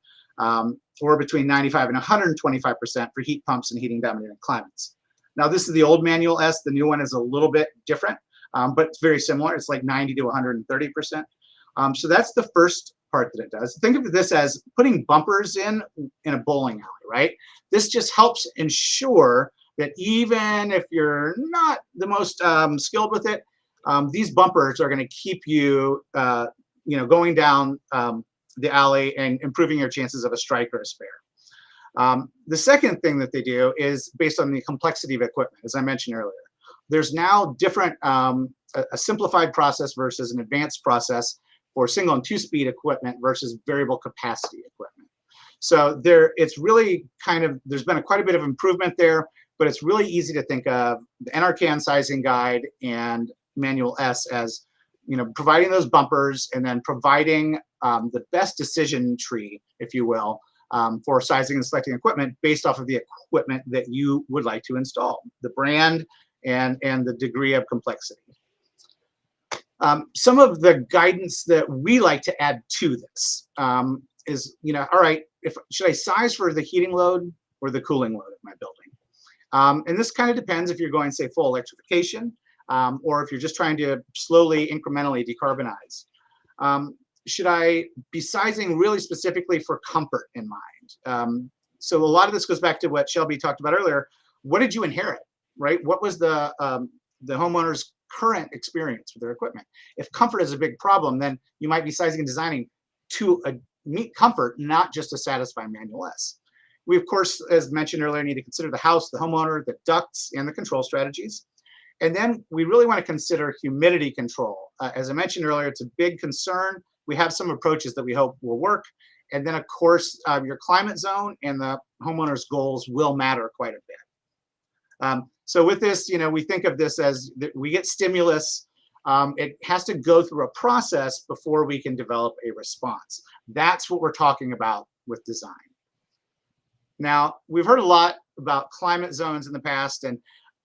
or between 95 and 125% for heat pumps and heating dominated climates. Now, this is the old manual S. The new one is a little bit different, but it's very similar. It's like 90 to 130%. So that's the first part that it does. Think of this as putting bumpers in a bowling alley, right? This just helps ensure that even if you're not the most skilled with it, these bumpers are going to keep you, going down the alley and improving your chances of a strike or a spare. The second thing that they do is based on the complexity of equipment, as I mentioned earlier. There's now different a simplified process versus an advanced process for single and two-speed equipment versus variable capacity equipment. So it's really there's been quite a bit of improvement there, but it's really easy to think of the NRCan sizing guide and Manual S as, providing those bumpers and then providing the best decision tree, if you will, for sizing and selecting equipment based off of the equipment that you would like to install, the brand and the degree of complexity. Some of the guidance that we like to add to this is, all right, should I size for the heating load or the cooling load of my building? And this kind of depends if you're going, say, full electrification, or if you're just trying to slowly, incrementally decarbonize. Should I be sizing really specifically for comfort in mind? So a lot of this goes back to what Shelby talked about earlier. What did you inherit, right? What was the homeowner's current experience with their equipment? If comfort is a big problem, then you might be sizing and designing to meet comfort, not just to satisfy Manual S. We, of course, as mentioned earlier, need to consider the house, the homeowner, the ducts, and the control strategies. And then we really want to consider humidity control. As I mentioned earlier, it's a big concern. We have some approaches that we hope will work. And then, of course, your climate zone and the homeowner's goals will matter quite a bit. So with this, we think of this as we get stimulus. It has to go through a process before we can develop a response. That's what we're talking about with design. Now, we've heard a lot about climate zones in the past, and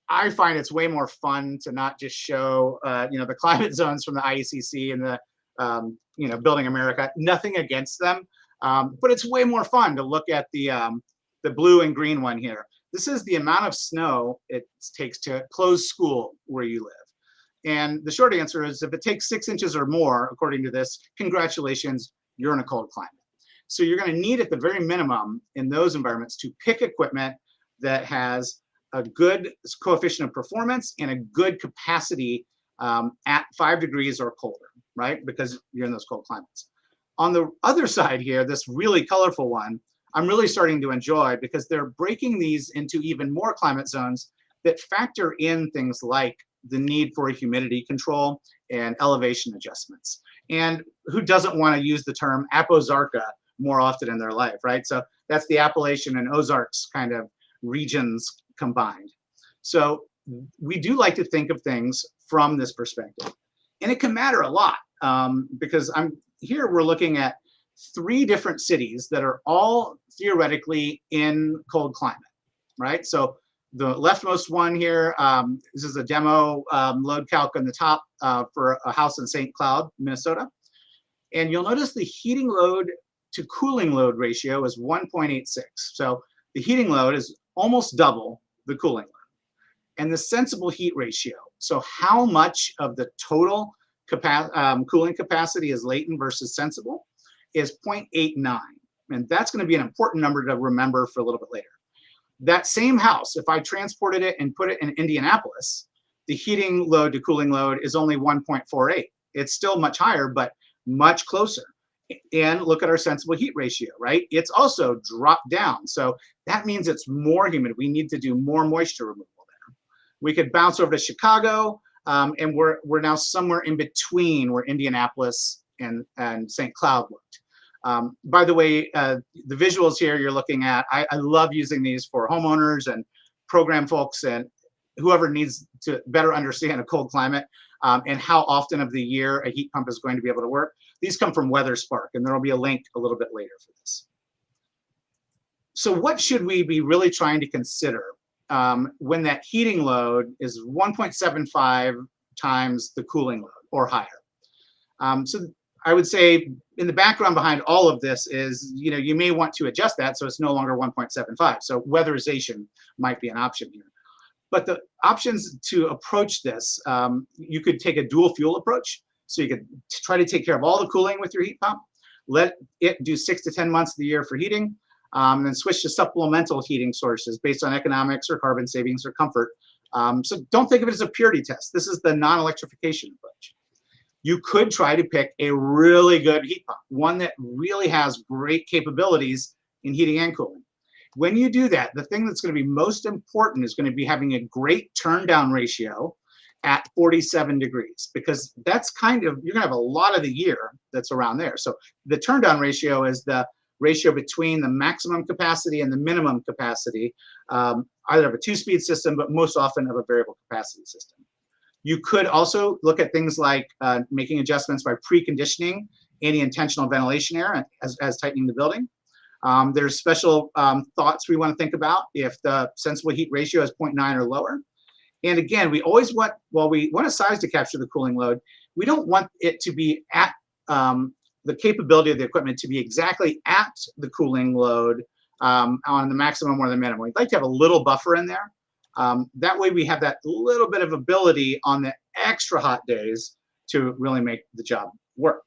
I find it's way more fun to not just show, the climate zones from the IECC and the, Building America. Nothing against them, but it's way more fun to look at the blue and green one here. This is the amount of snow it takes to close school where you live. And the short answer is, if it takes 6 inches or more, according to this, congratulations, you're in a cold climate. So you're going to need, at the very minimum, in those environments, to pick equipment that has a good coefficient of performance and a good capacity at 5 degrees or colder, right? Because you're in those cold climates. On the other side here, this really colorful one, I'm really starting to enjoy, because they're breaking these into even more climate zones that factor in things like the need for humidity control and elevation adjustments. And who doesn't want to use the term Aposarca more often in their life, right? So that's the Appalachian and Ozarks kind of regions combined. So we do like to think of things from this perspective. And it can matter a lot, because we're looking at 3 different cities that are all theoretically in cold climate, right? So the leftmost one here, this is a demo load calc on the top for a house in St. Cloud, Minnesota. And you'll notice the heating load to cooling load ratio is 1.86. So the heating load is almost double the cooling load. And the sensible heat ratio, so how much of the total cooling capacity is latent versus sensible, is 0.89. And that's going to be an important number to remember for a little bit later. That same house, if I transported it and put it in Indianapolis, the heating load to cooling load is only 1.48. It's still much higher, but much closer. And look at our sensible heat ratio, right? It's also dropped down. So that means it's more humid. We need to do more moisture removal there. We could bounce over to Chicago, and we're now somewhere in between where Indianapolis and St. Cloud looked. By the way, the visuals here you're looking at, I love using these for homeowners and program folks and whoever needs to better understand a cold climate and how often of the year a heat pump is going to be able to work. These come from WeatherSpark, and there will be a link a little bit later for this. So what should we be really trying to consider when that heating load is 1.75 times the cooling load or higher? So I would say in the background behind all of this is, you may want to adjust that so it's no longer 1.75. So weatherization might be an option here. But the options to approach this, you could take a dual fuel approach. So you could try to take care of all the cooling with your heat pump, let it do 6 to 10 months of the year for heating, and then switch to supplemental heating sources based on economics or carbon savings or comfort. So don't think of it as a purity test. This is the non-electrification approach. You could try to pick a really good heat pump, one that really has great capabilities in heating and cooling. When you do that, the thing that's going to be most important is going to be having a great turn down ratio at 47 degrees, because that's kind of, you're gonna have a lot of the year that's around there. So the turn down ratio is the ratio between the maximum capacity and the minimum capacity, either of a 2-speed system, but most often of a variable capacity system. You could also look at things like making adjustments by preconditioning any intentional ventilation air as tightening the building. There's special thoughts we want to think about if the sensible heat ratio is 0.9 or lower. And again, we always want, well, we want a size to capture the cooling load. We don't want it to be at the capability of the equipment to be exactly at the cooling load on the maximum or the minimum. We'd like to have a little buffer in there. That way we have that little bit of ability on the extra hot days to really make the job work.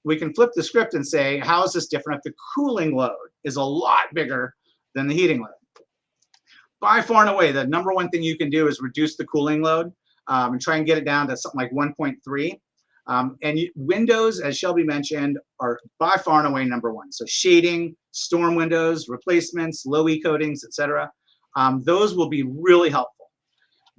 We can flip the script and say, how is this different if the cooling load is a lot bigger than the heating load? By far and away, the number one thing you can do is reduce the cooling load and try and get it down to something like 1.3. Windows, as Shelby mentioned, are by far and away number one. So shading, storm windows, replacements, low E coatings, etc. Those will be really helpful.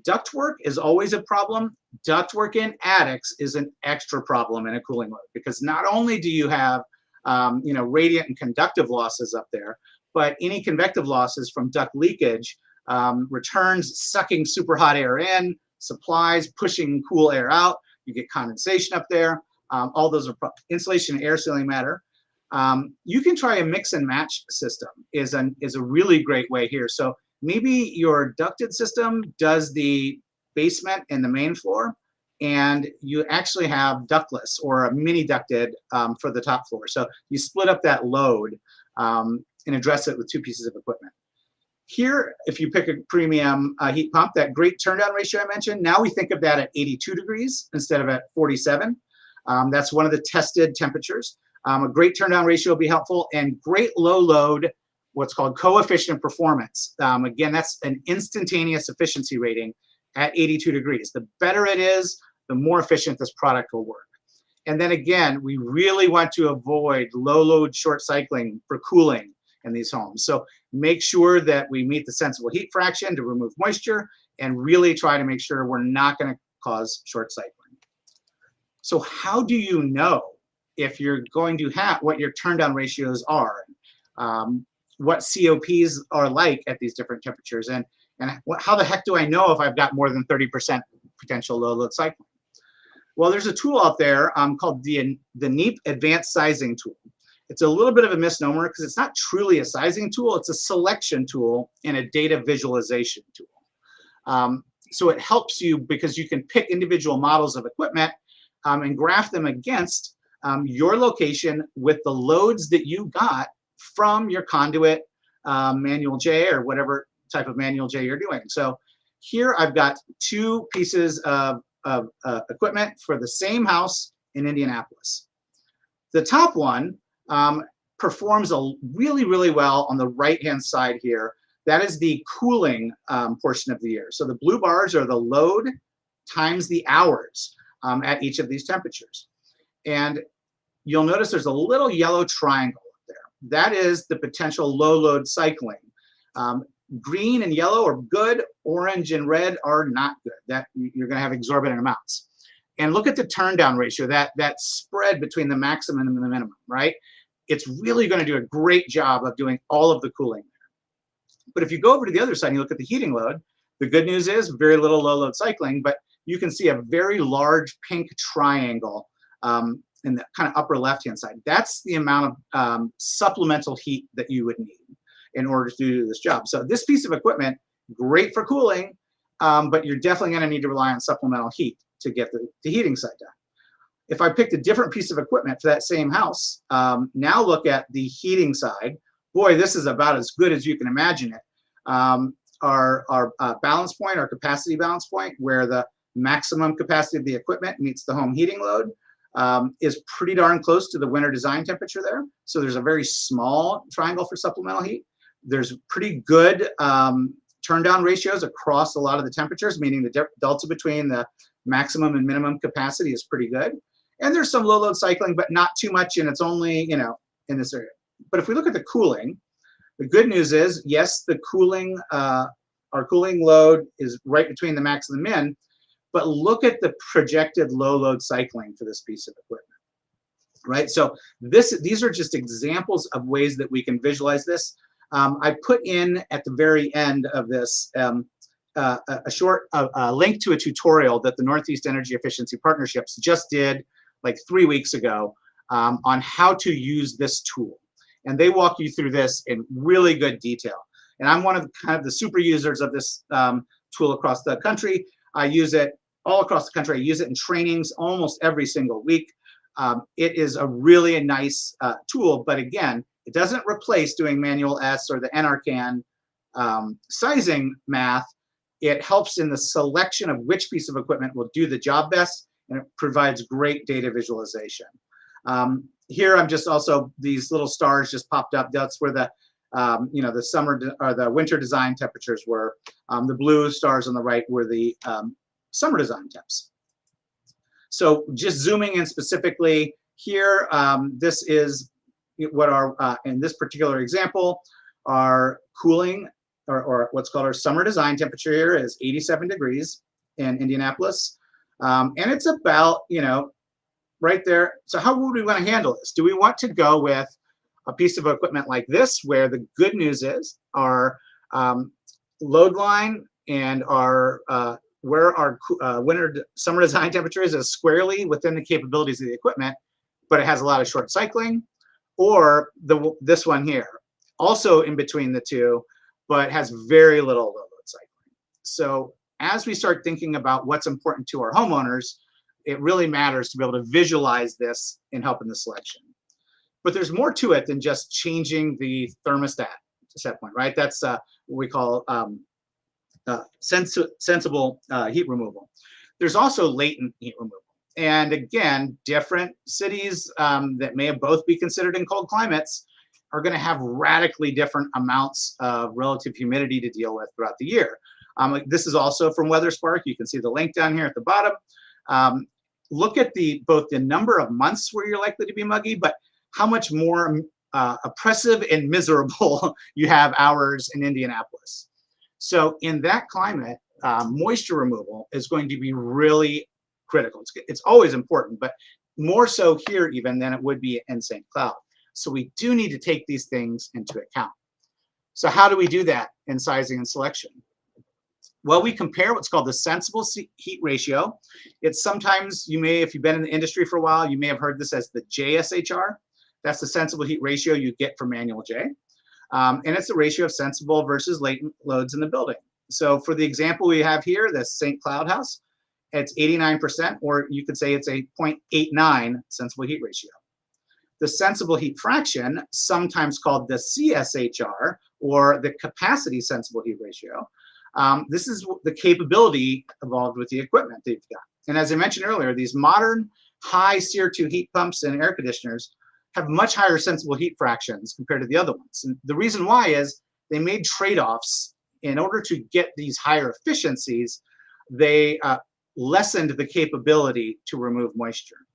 Ductwork is always a problem. Ductwork in attics is an extra problem in a cooling load, because not only do you have radiant and conductive losses up there, but any convective losses from duct leakage, returns sucking super hot air in, supplies pushing cool air out. You get condensation up there. All those are insulation and air sealing matter. You can try a mix and match system is a really great way here. So maybe your ducted system does the basement and the main floor, and you actually have ductless or a mini ducted for the top floor. So you split up that load and address it with 2 pieces of equipment. Here, if you pick a premium heat pump, that great turn down ratio I mentioned, now we think of that at 82 degrees instead of at 47. That's one of the tested temperatures. A great turn down ratio will be helpful, and great low load, what's called coefficient performance. Again, that's an instantaneous efficiency rating at 82 degrees. The better it is, the more efficient this product will work. And then again, we really want to avoid low load short cycling for cooling in these homes. So make sure that we meet the sensible heat fraction to remove moisture, and really try to make sure we're not going to cause short cycling. So how do you know if you're going to have what your turn down ratios are, what COPs are like at these different temperatures, and how the heck do I know if I've got more than 30% potential low load cycling? Well, there's a tool out there called the NEAP Advanced Sizing Tool. It's a little bit of a misnomer because it's not truly a sizing tool. It's a selection tool and a data visualization tool. So it helps you because you can pick individual models of equipment and graph them against your location with the loads that you got from your conduit manual J or whatever type of manual J you're doing. So here I've got 2 pieces of equipment for the same house in Indianapolis. The top one performs really, really well on the right-hand side here. That is the cooling portion of the year. So the blue bars are the load times the hours at each of these temperatures. And you'll notice there's a little yellow triangle up there. That is the potential low load cycling. Green and yellow are good, orange and red are not good. That you're going to have exorbitant amounts. And look at the turn down ratio, that spread between the maximum and the minimum, right? It's really going to do a great job of doing all of the cooling there. But if you go over to the other side and you look at the heating load, the good news is very little low load cycling, but you can see a very large pink triangle in the kind of upper left-hand side. That's the amount of supplemental heat that you would need in order to do this job. So this piece of equipment, great for cooling, but you're definitely going to need to rely on supplemental heat to get the heating side done. If I picked a different piece of equipment for that same house, now look at the heating side. Boy, this is about as good as you can imagine it. Our balance point, our capacity balance point, where the maximum capacity of the equipment meets the home heating load, is pretty darn close to the winter design temperature there. So there's a very small triangle for supplemental heat. There's pretty good turn down ratios across a lot of the temperatures, meaning the delta between the maximum and minimum capacity is pretty good. And there's some low load cycling, but not too much, and it's only, in this area. But if we look at the cooling, the good news is, yes, the cooling, our cooling load is right between the max and the min, but look at the projected low load cycling for this piece of equipment. Right, so these are just examples of ways that we can visualize this. I put in at the very end of this a short link to a tutorial that the Northeast Energy Efficiency Partnerships just did like 3 weeks ago on how to use this tool. And they walk you through this in really good detail. And I'm one of kind of the super users of this tool across the country. I use it all across the country. I use it in trainings almost every single week. It is a really nice tool, but again, it doesn't replace doing manual S or the NRCan sizing math. It helps in the selection of which piece of equipment will do the job best, and it provides great data visualization. Here, I'm just also, these little stars just popped up. That's where the the summer or the winter design temperatures were. The blue stars on the right were the summer design temps. So just zooming in specifically here, this is what our, in this particular example, our cooling or what's called our summer design temperature here is 87 degrees in Indianapolis. And it's about, right there. So how would we want to handle this? Do we want to go with a piece of equipment like this, where the good news is our load line and our where our summer design temperature is squarely within the capabilities of the equipment, but it has a lot of short cycling, or this one here, also in between the two, but has very little low load cycling. So as we start thinking about what's important to our homeowners, it really matters to be able to visualize this and help in the selection. But there's more to it than just changing the thermostat set point, right? That's what we call sensible heat removal. There's also latent heat removal. And again, different cities that may both be considered in cold climates are going to have radically different amounts of relative humidity to deal with throughout the year. This is also from WeatherSpark. You can see the link down here at the bottom. Look at both the number of months where you're likely to be muggy, but how much more oppressive and miserable you have hours in Indianapolis. So in that climate, moisture removal is going to be really critical. It's always important, but more so here even than it would be in St. Cloud. So we do need to take these things into account. So how do we do that in sizing and selection? Well, we compare what's called the sensible heat ratio. It's sometimes, you may, if you've been in the industry for a while, you may have heard this as the JSHR. That's the sensible heat ratio you get for manual J. And it's the ratio of sensible versus latent loads in the building. So for the example we have here, the St. Cloud house, it's 89%, or you could say it's a 0.89 sensible heat ratio. The sensible heat fraction, sometimes called the CSHR, or the capacity sensible heat ratio, this is the capability involved with the equipment that you've got. And as I mentioned earlier, these modern high CO2 heat pumps and air conditioners have much higher sensible heat fractions compared to the other ones. And the reason why is they made trade-offs in order to get these higher efficiencies. They lessened the capability to remove moisture.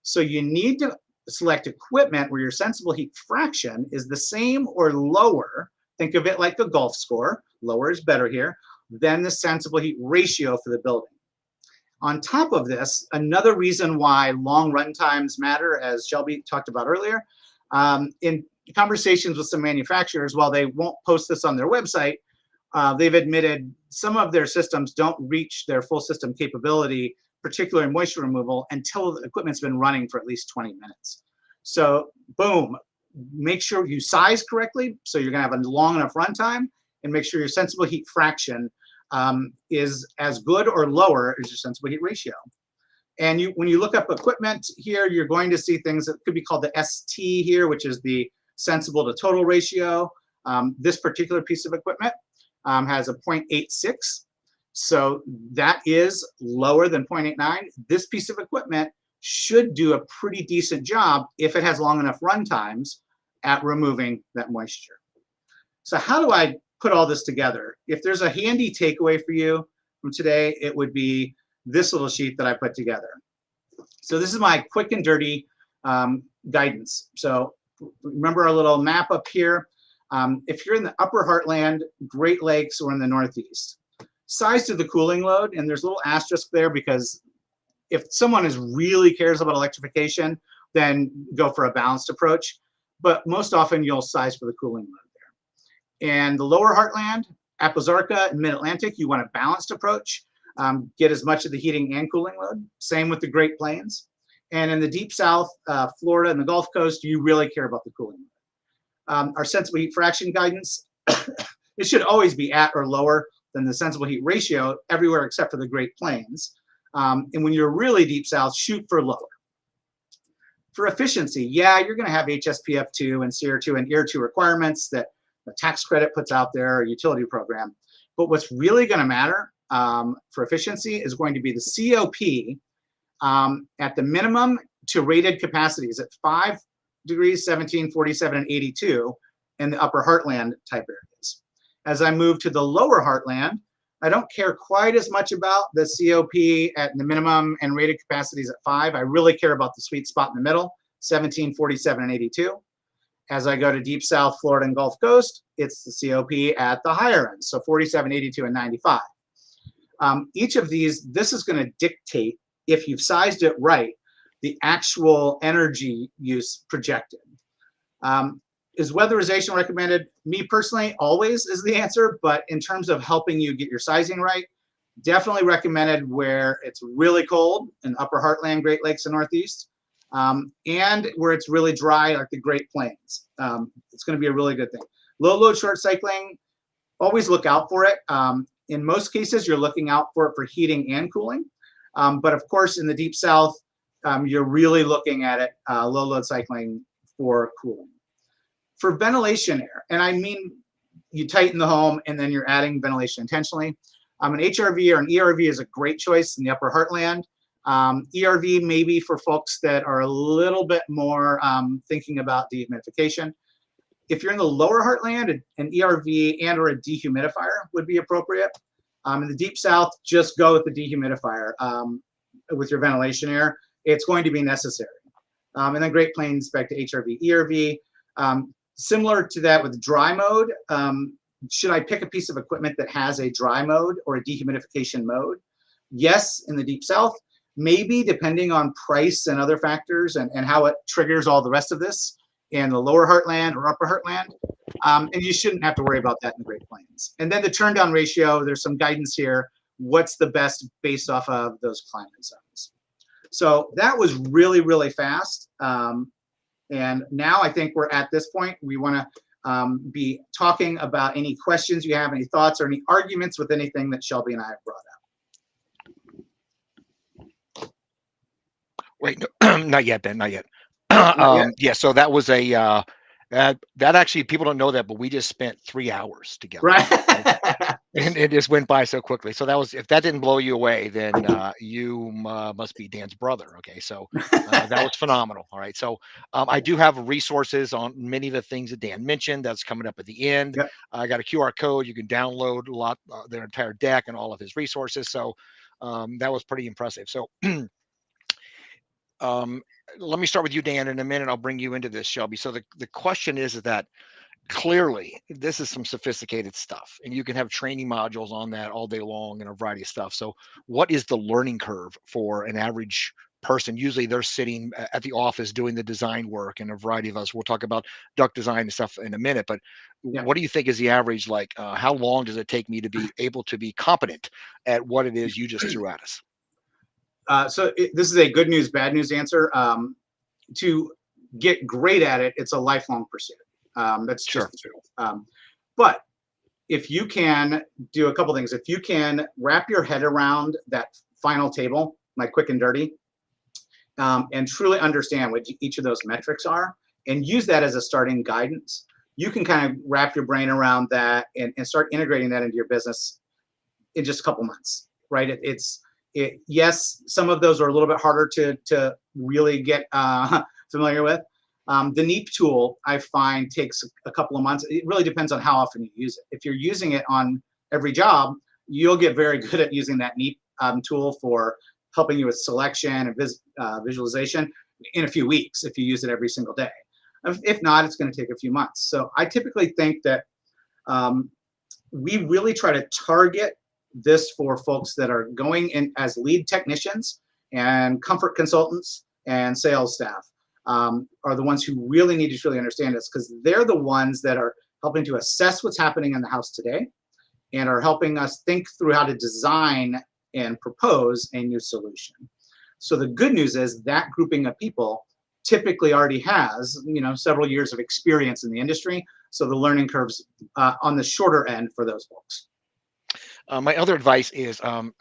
So you need to select equipment where your sensible heat fraction is the same or lower. Think of it like a golf score. Lower is better here than the sensible heat ratio for the building. On top of this, another reason why long run times matter, as Shelby talked about earlier, in conversations with some manufacturers, while they won't post this on their website, they've admitted some of their systems don't reach their full system capability, particularly moisture removal, until the equipment's been running for at least 20 minutes. So boom, make sure you size correctly, so you're gonna have a long enough runtime, and make sure your sensible heat fraction is as good or lower as your sensible heat ratio. And when you look up equipment here, you're going to see things that could be called the ST here, which is the sensible to total ratio. This particular piece of equipment has a 0.86. So that is lower than 0.89. This piece of equipment should do a pretty decent job if it has long enough run times at removing that moisture. So how do I put all this together? If there's a handy takeaway for you from today, it would be this little sheet that I put together. So this is my quick and dirty guidance. So remember our little map up here. If you're in the upper heartland, Great Lakes, or in the Northeast, size to the cooling load, and there's a little asterisk there because if someone really cares about electrification, then go for a balanced approach. But most often you'll size for the cooling load there. And the lower heartland, Apazarca and Mid-Atlantic, you want a balanced approach. Get as much of the heating and cooling load. Same with the Great Plains. And in the Deep South, Florida and the Gulf Coast, you really care about the cooling load. Our sensible heat fraction guidance, it should always be at or lower than the sensible heat ratio everywhere except for the Great Plains. And when you're really deep south, shoot for lower. For efficiency, yeah, you're going to have HSPF2 and CR2 and ER2 requirements that the tax credit puts out there, or utility program. But what's really going to matter for efficiency is going to be the COP at the minimum to rated capacities at 5 degrees, 17, 47, and 82 in the upper heartland type areas. As I move to the lower heartland, I don't care quite as much about the COP at the minimum and rated capacities at 5. I really care about the sweet spot in the middle, 17, 47, and 82. As I go to Deep South, Florida, and Gulf Coast, it's the COP at the higher end, so 47, 82, and 95. Each of these, this is going to dictate, if you've sized it right, the actual energy use projected. Is weatherization recommended? Me personally, always is the answer, but in terms of helping you get your sizing right, definitely recommended where it's really cold in upper heartland, Great Lakes, and Northeast, and where it's really dry, like the Great Plains. It's going to be a really good thing. Low load short cycling, always look out for it. In most cases, you're looking out for it for heating and cooling. But of course, in the Deep South, you're really looking at it, low load cycling for cooling. For ventilation air, and I mean you tighten the home and then you're adding ventilation intentionally. An HRV or an ERV is a great choice in the upper heartland. ERV maybe for folks that are a little bit more thinking about dehumidification. If you're in the lower heartland, an ERV and or a dehumidifier would be appropriate. In the Deep South, just go with the dehumidifier with your ventilation air. It's going to be necessary. And then Great Plains back to HRV, ERV. Similar to that with dry mode, should I pick a piece of equipment that has a dry mode or a dehumidification mode? Yes, in the Deep South. Maybe depending on price and other factors and how it triggers all the rest of this in the lower heartland or upper heartland. And you shouldn't have to worry about that in the Great Plains. And then the turn down ratio, there's some guidance here. What's the best based off of those climate zones? So that was really, really fast. And now I think we're at this point. We want to be talking about any questions you have, any thoughts or any arguments with anything that Shelby and I have brought up. Wait, no, not yet, Ben, not yet. Not yet? Yeah, so that was a, that actually, people don't know that, but we just spent 3 hours together. Right. And it just went by so quickly. So that was, if that didn't blow you away, then you must be Dan's brother. Okay, so that was phenomenal. All right, so I do have resources on many of the things that Dan mentioned. That's coming up at the end. Yep. I got a QR code. You can download a lot, their entire deck and all of his resources. So that was pretty impressive. So let me start with you, Dan. In a minute, I'll bring you into this, Shelby. So the question is that clearly this is some sophisticated stuff, and you can have training modules on that all day long and a variety of stuff. So what is the learning curve for an average person? Usually they're sitting at the office doing the design work, and a variety of us, we'll talk about duct design and stuff in a minute, but Yeah. what do you think is the average, like how long does it take me to be able to be competent at what it is you just threw at us? So this is a good news, bad news answer. To get great at it, it's a lifelong pursuit. That's just the truth. But if you can do a couple things, if you can wrap your head around that final table, like quick and dirty, and truly understand what each of those metrics are, and use that as a starting guidance, you can kind of wrap your brain around that and start integrating that into your business in just a couple months, right? Yes, some of those are a little bit harder to really get familiar with. The NEAP tool, I find, takes a couple of months. It really depends on how often you use it. If you're using it on every job, you'll get very good at using that NEAP tool for helping you with selection and visualization in a few weeks if you use it every single day. If not, it's going to take a few months. So I typically think that we really try to target this for folks that are going in as lead technicians and comfort consultants and sales staff, are the ones who really need to truly understand this, because they're the ones that are helping to assess what's happening in the house today and are helping us think through how to design and propose a new solution. So the good news is that grouping of people typically already has, several years of experience in the industry. So the learning curve's on the shorter end for those folks. My other advice is, and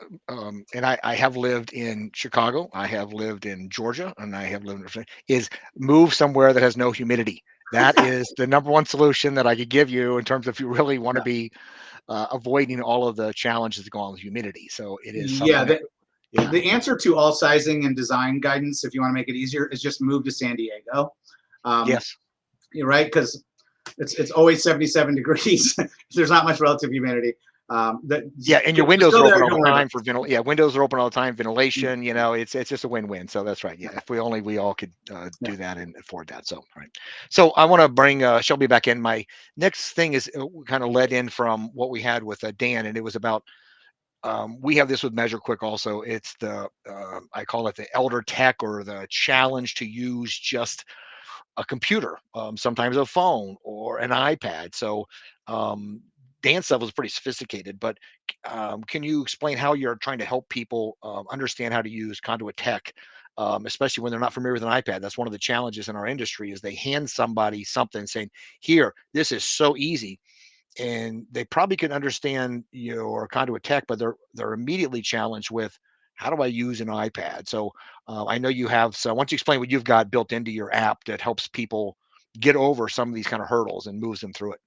I have lived in Chicago, I have lived in Georgia, and I have lived in Virginia, is move somewhere that has no humidity. That is the number one solution that I could give you in terms of if you really want to be avoiding all of the challenges that go on with humidity. So it is something that, the answer to all sizing and design guidance, if you want to make it easier, is just move to San Diego. Yes. You're right, because it's always 77 degrees. There's not much relative humidity. And your windows are open all the time for windows are open all the time. Ventilation, it's just a win-win. So that's right. Yeah, if we all could do that and afford that. So right. So I want to bring Shelby back in. My next thing is kind of led in from what we had with Dan, and it was about we have this with Measure Quick also. It's the I call it the elder tech, or the challenge to use just a computer, sometimes a phone or an iPad. So Dan's stuff was pretty sophisticated, but can you explain how you're trying to help people understand how to use Conduit Tech, especially when they're not familiar with an iPad? That's one of the challenges in our industry, is they hand somebody something saying, here, this is so easy. And they probably can understand your Conduit Tech, but they're immediately challenged with, how do I use an iPad? So I know you have. So why don't you explain what you've got built into your app that helps people get over some of these kind of hurdles and moves them through it?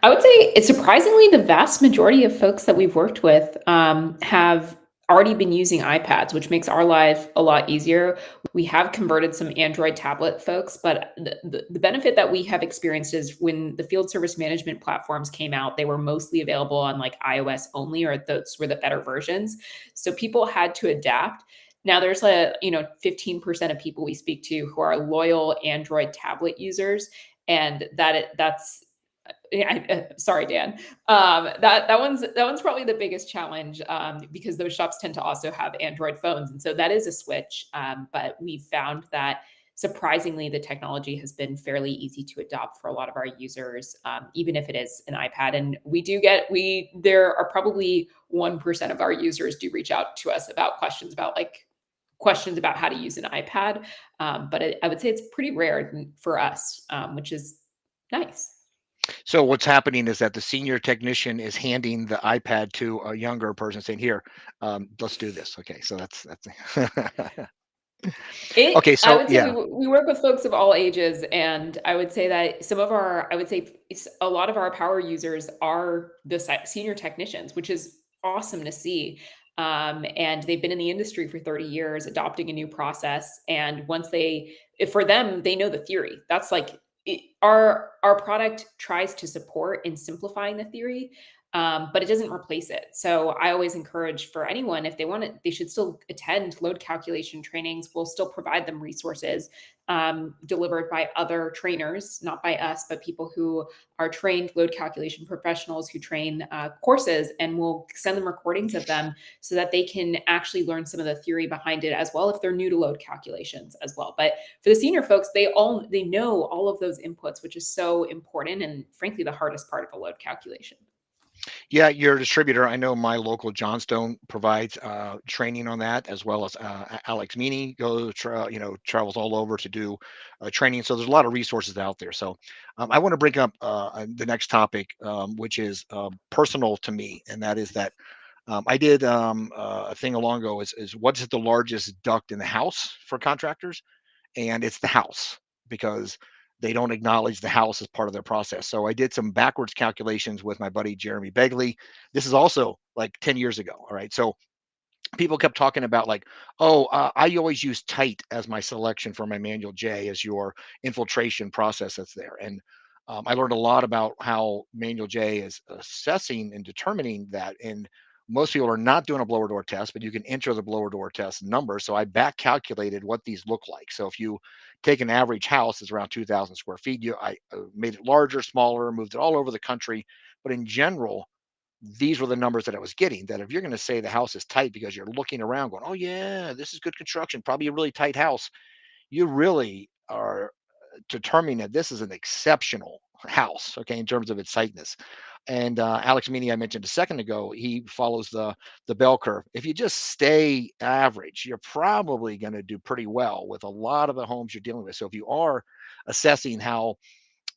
I would say it's surprisingly the vast majority of folks that we've worked with have already been using iPads, which makes our life a lot easier. We have converted some Android tablet folks, but the benefit that we have experienced is when the field service management platforms came out, they were mostly available on like iOS only, or those were the better versions. So people had to adapt. Now there's 15% of people we speak to who are loyal Android tablet users, and that's sorry, Dan. That one's probably the biggest challenge, because those shops tend to also have Android phones, and so that is a switch. But we found that surprisingly, the technology has been fairly easy to adopt for a lot of our users, even if it is an iPad. And there are probably 1% of our users do reach out to us about questions about how to use an iPad. But I would say it's pretty rare for us, which is nice. So what's happening is that the senior technician is handing the iPad to a younger person, saying, "Here, let's do this." Okay, so that's okay. I So would say we work with folks of all ages, and I would say that a lot of our power users are the senior technicians, which is awesome to see. And they've been in the industry for 30 years, adopting a new process. And for them, they know the theory. That's like our product tries to support in simplifying the theory, but it doesn't replace it. So I always encourage, for anyone, if they want it, they should still attend load calculation trainings. We'll still provide them resources delivered by other trainers, not by us, but people who are trained load calculation professionals who train courses, and we'll send them recordings of them so that they can actually learn some of the theory behind it as well, if they're new to load calculations as well. But for the senior folks, they know all of those inputs, which is so important and frankly the hardest part of a load calculation. yeah, your distributor. I know my local Johnstone provides training on that, as well as Alex Meany travels all over to do training. So there's a lot of resources out there. So I want to bring up the next topic, which is personal to me, and that is that I did a thing a long ago. Is what is the largest duct in the house for contractors? And it's the house, because they don't acknowledge the house as part of their process. So I did some backwards calculations with my buddy Jeremy Begley. This is also like 10 years ago. All right. So people kept talking about like, oh, I always use tight as my selection for my manual J as your infiltration process that's there. And I learned a lot about how manual J is assessing and determining that. And most people are not doing a blower door test, but you can enter the blower door test number. So I back calculated what these look like. So if you take an average house that's around 2,000 square feet, I made it larger, smaller, moved it all over the country. But in general, these were the numbers that I was getting. That if you're going to say the house is tight because you're looking around going, oh yeah, this is good construction, probably a really tight house, you really are determining that this is an exceptional house, okay, in terms of its tightness. And Alex Meany, I mentioned a second ago, he follows the bell curve. If you just stay average, you're probably going to do pretty well with a lot of the homes you're dealing with. So if you are assessing how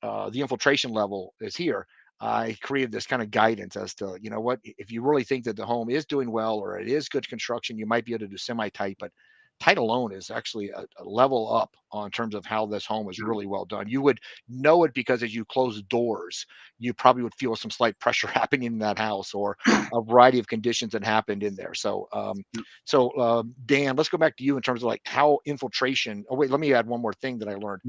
the infiltration level is here, I created this kind of guidance as to, you know what, if you really think that the home is doing well or it is good construction, you might be able to do semi-tight, but tight alone is actually a level up on terms of how this home is Yeah. really well done. You would know it because as you close doors, you probably would feel some slight pressure happening in that house or a variety of conditions that happened in there. So, Dan, let's go back to you in terms of like how infiltration. Oh, wait, let me add one more thing that I learned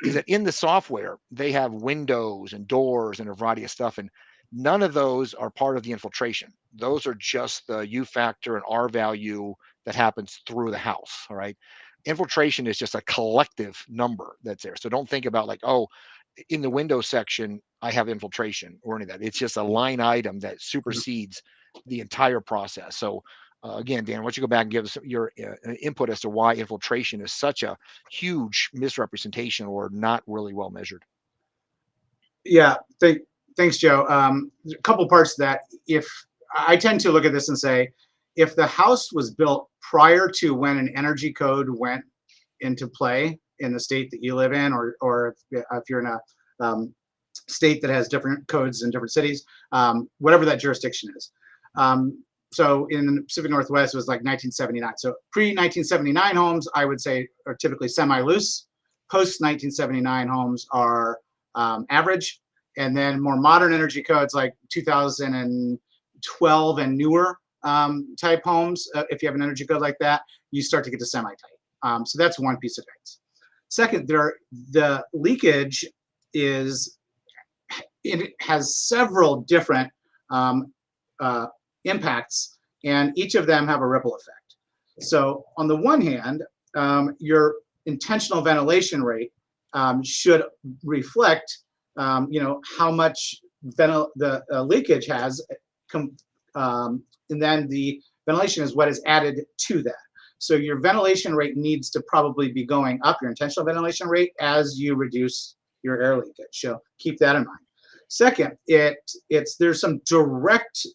is that in the software, they have windows and doors and a variety of stuff. And none of those are part of the infiltration. Those are just the U factor and R value that happens through the house. All right. Infiltration is just a collective number that's there. So don't think about like, oh, in the window section, I have infiltration or any of that. It's just a line item that supersedes the entire process. So again, Dan, why don't you go back and give us your input as to why infiltration is such a huge misrepresentation or not really well measured? Yeah, thanks, Joe. A couple parts to that. If I tend to look at this and say, if the house was built prior to when an energy code went into play in the state that you live in, or if you're in a state that has different codes in different cities, whatever that jurisdiction is. So in the Pacific Northwest, it was like 1979. So pre-1979 homes, I would say, are typically semi-loose. Post-1979 homes are average. And then more modern energy codes like 2012 and newer type homes, if you have an energy code like that, you start to get to semi-tight. So that's one piece of guidance. Second, the leakage it has several different impacts, and each of them have a ripple effect. So on the one hand, your intentional ventilation rate should reflect, how much the leakage has, and then the ventilation is what is added to that. So your ventilation rate needs to probably be going up, your intentional ventilation rate, as you reduce your air leakage. So keep that in mind. Second, there's some direct,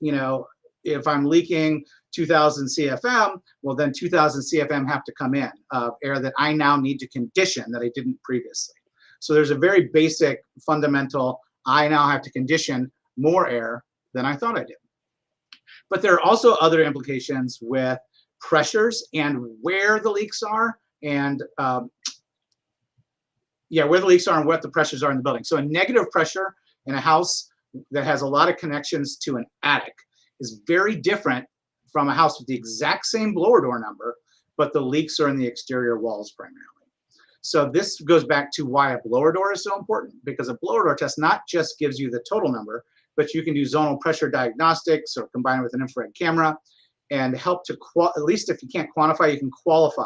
if I'm leaking 2000 CFM, well, then 2000 CFM have to come in of air that I now need to condition that I didn't previously. So there's a very basic fundamental, I now have to condition more air than I thought I did. But there are also other implications with pressures and where the leaks are, and where the leaks are and what the pressures are in the building. So a negative pressure in a house that has a lot of connections to an attic is very different from a house with the exact same blower door number, but the leaks are in the exterior walls primarily. So this goes back to why a blower door is so important, because a blower door test not just gives you the total number, but you can do zonal pressure diagnostics or combine it with an infrared camera and help to, at least if you can't quantify, you can qualify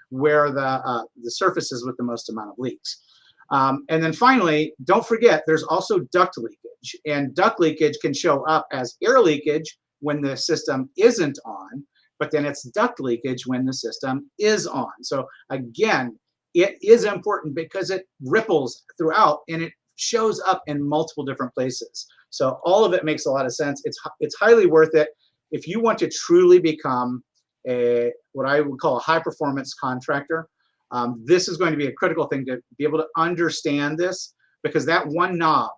where the surface is with the most amount of leaks. And then finally, don't forget, there's also duct leakage. And duct leakage can show up as air leakage when the system isn't on, but then it's duct leakage when the system is on. So again, it is important because it ripples throughout and it shows up in multiple different places. So all of it makes a lot of sense. It's highly worth it. If you want to truly become what I would call a high performance contractor, this is going to be a critical thing to be able to understand this, because that one knob,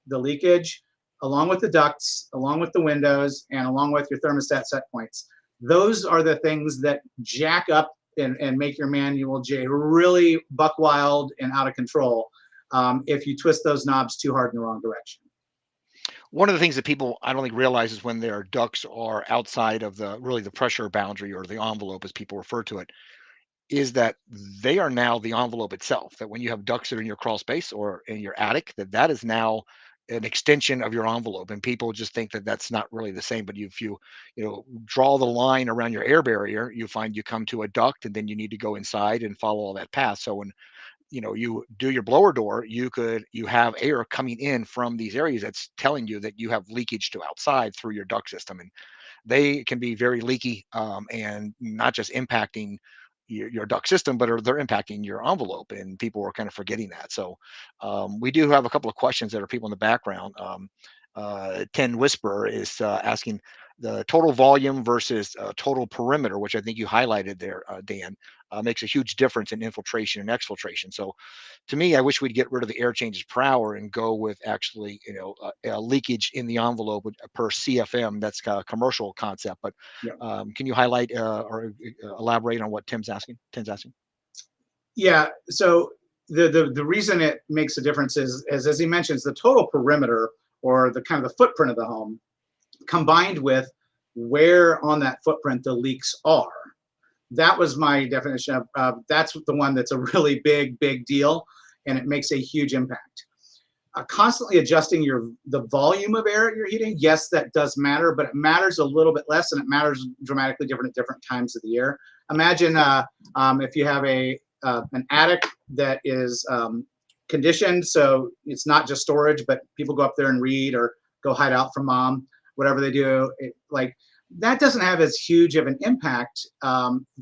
the leakage, along with the ducts, along with the windows, and along with your thermostat set points, those are the things that jack up and make your manual J really buck wild and out of control if you twist those knobs too hard in the wrong direction. One of the things that people I don't think realize is when their ducts are outside of the pressure boundary or the envelope, as people refer to it, is that they are now the envelope itself. That when you have ducts that are in your crawl space or in your attic, that is now an extension of your envelope, and people just think that that's not really the same. But if you draw the line around your air barrier, you find you come to a duct, and then you need to go inside and follow all that path. So when you do your blower door, you have air coming in from these areas that's telling you that you have leakage to outside through your duct system, and they can be very leaky, and not just impacting your duct system, but they're impacting your envelope. And people are kind of forgetting that. So we do have a couple of questions that are people in the background. 10 Whisper is asking the total volume versus total perimeter, which I think you highlighted there, Dan, makes a huge difference in infiltration and exfiltration. So to me, I wish we'd get rid of the air changes per hour and go with actually, leakage in the envelope per CFM. That's a commercial concept, but Yeah. can you highlight or elaborate on what Tim's asking? Yeah. So the reason it makes a difference is as he mentions, the total perimeter, or the kind of the footprint of the home, combined with where on that footprint the leaks are. That was my definition of that's the one that's a really big deal, and it makes a huge impact. Constantly adjusting the volume of air you're heating, yes, that does matter, but it matters a little bit less, and it matters dramatically different at different times of the year. Imagine if you have an attic that is conditioned, so it's not just storage, but people go up there and read or go hide out from mom, whatever they do. That doesn't have as huge of an impact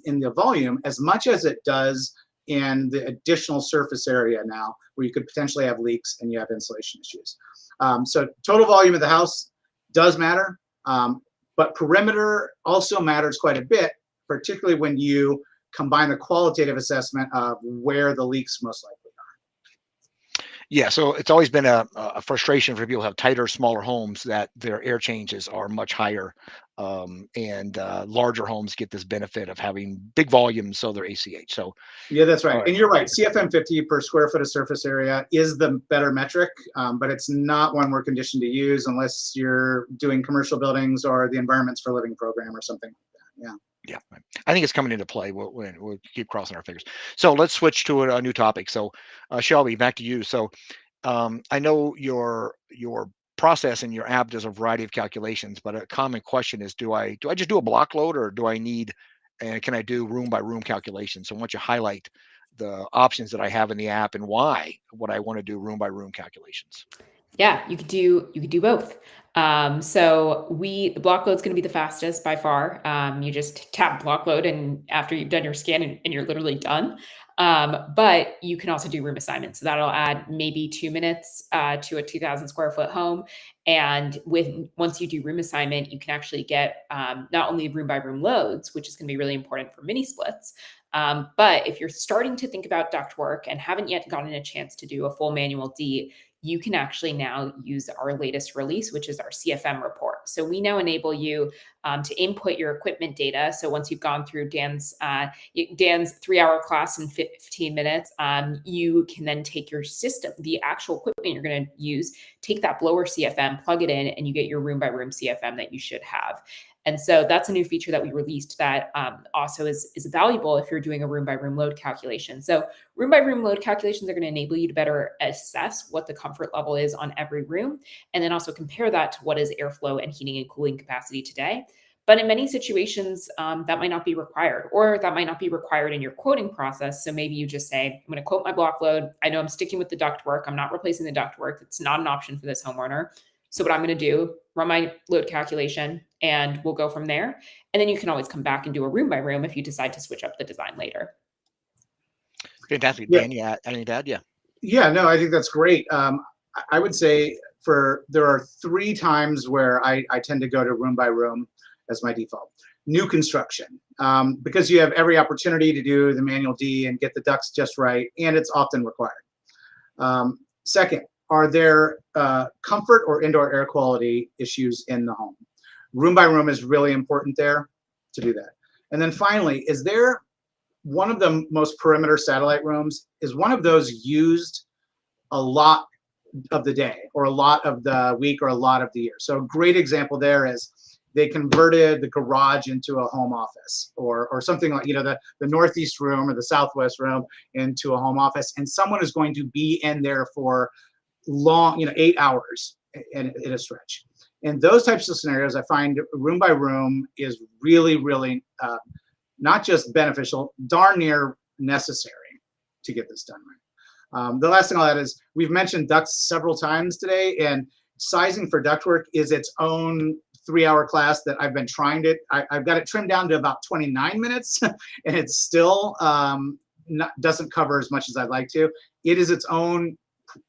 in the volume as much as it does in the additional surface area now, where you could potentially have leaks and you have insulation issues. So total volume of the house does matter, but perimeter also matters quite a bit, particularly when you combine the qualitative assessment of where the leaks most likely are. Yeah, so it's always been a frustration for people who have tighter, smaller homes that their air changes are much higher, and larger homes get this benefit of having big volumes, so they're ACH. So yeah, that's right. right. And you're right. CFM 50 per square foot of surface area is the better metric, but it's not one we're conditioned to use unless you're doing commercial buildings or the Environments for Living program or something like that. Yeah. Yeah, I think it's coming into play. We'll keep crossing our fingers. So let's switch to a new topic. So Shelby, back to you. So I know your process and your app does a variety of calculations, but a common question is, do I just do a block load, or do I need, and can I do room by room calculations? So I want you to highlight the options that I have in the app and why would I want to do room by room calculations. Yeah, you could do both. So the block load's going to be the fastest by far. You just tap block load, and after you've done your scan, and you're literally done. But you can also do room assignments. So that'll add maybe 2 minutes to a 2,000 square foot home. And once you do room assignment, you can actually get not only room by room loads, which is going to be really important for mini splits. But if you're starting to think about ductwork and haven't yet gotten a chance to do a full manual D, you can actually now use our latest release, which is our CFM report. So we now enable you to input your equipment data. So once you've gone through Dan's 3-hour class in 15 minutes, you can then take your system, the actual equipment you're going to use, take that blower CFM, plug it in, and you get your room by room CFM that you should have. And so that's a new feature that we released that also is valuable if you're doing a room by room load calculation. So room by room load calculations are going to enable you to better assess what the comfort level is on every room, and then also compare that to what is airflow and heating and cooling capacity today. But in many situations, that might not be required, or that might not be required in your quoting process. So maybe you just say, I'm going to quote my block load. I know I'm sticking with the ductwork. I'm not replacing the ductwork. It's not an option for this homeowner. So what I'm going to do, run my load calculation, and we'll go from there. And then you can always come back and do a room by room if you decide to switch up the design later. Fantastic. Yeah. Dan, yeah, anything to add? Yeah. Yeah, no, I think that's great. I would say there are 3 times where I tend to go to room by room as my default. New construction, because you have every opportunity to do the manual D and get the ducts just right, and it's often required. Second, are there comfort or indoor air quality issues in the home? Room by room is really important there to do that. And then finally, is there one of the most perimeter satellite rooms, is one of those used a lot of the day or a lot of the week or a lot of the year? So a great example there is they converted the garage into a home office, or something like, the northeast room or the southwest room into a home office, and someone is going to be in there for long, 8 hours in a stretch. In those types of scenarios, I find room by room is really, really not just beneficial, darn near necessary to get this done right. The last thing I'll add is we've mentioned ducts several times today, and sizing for ductwork is its own 3-hour class that I've been trying to. I've got it trimmed down to about 29 minutes, and it's still doesn't cover as much as I'd like to. It is its own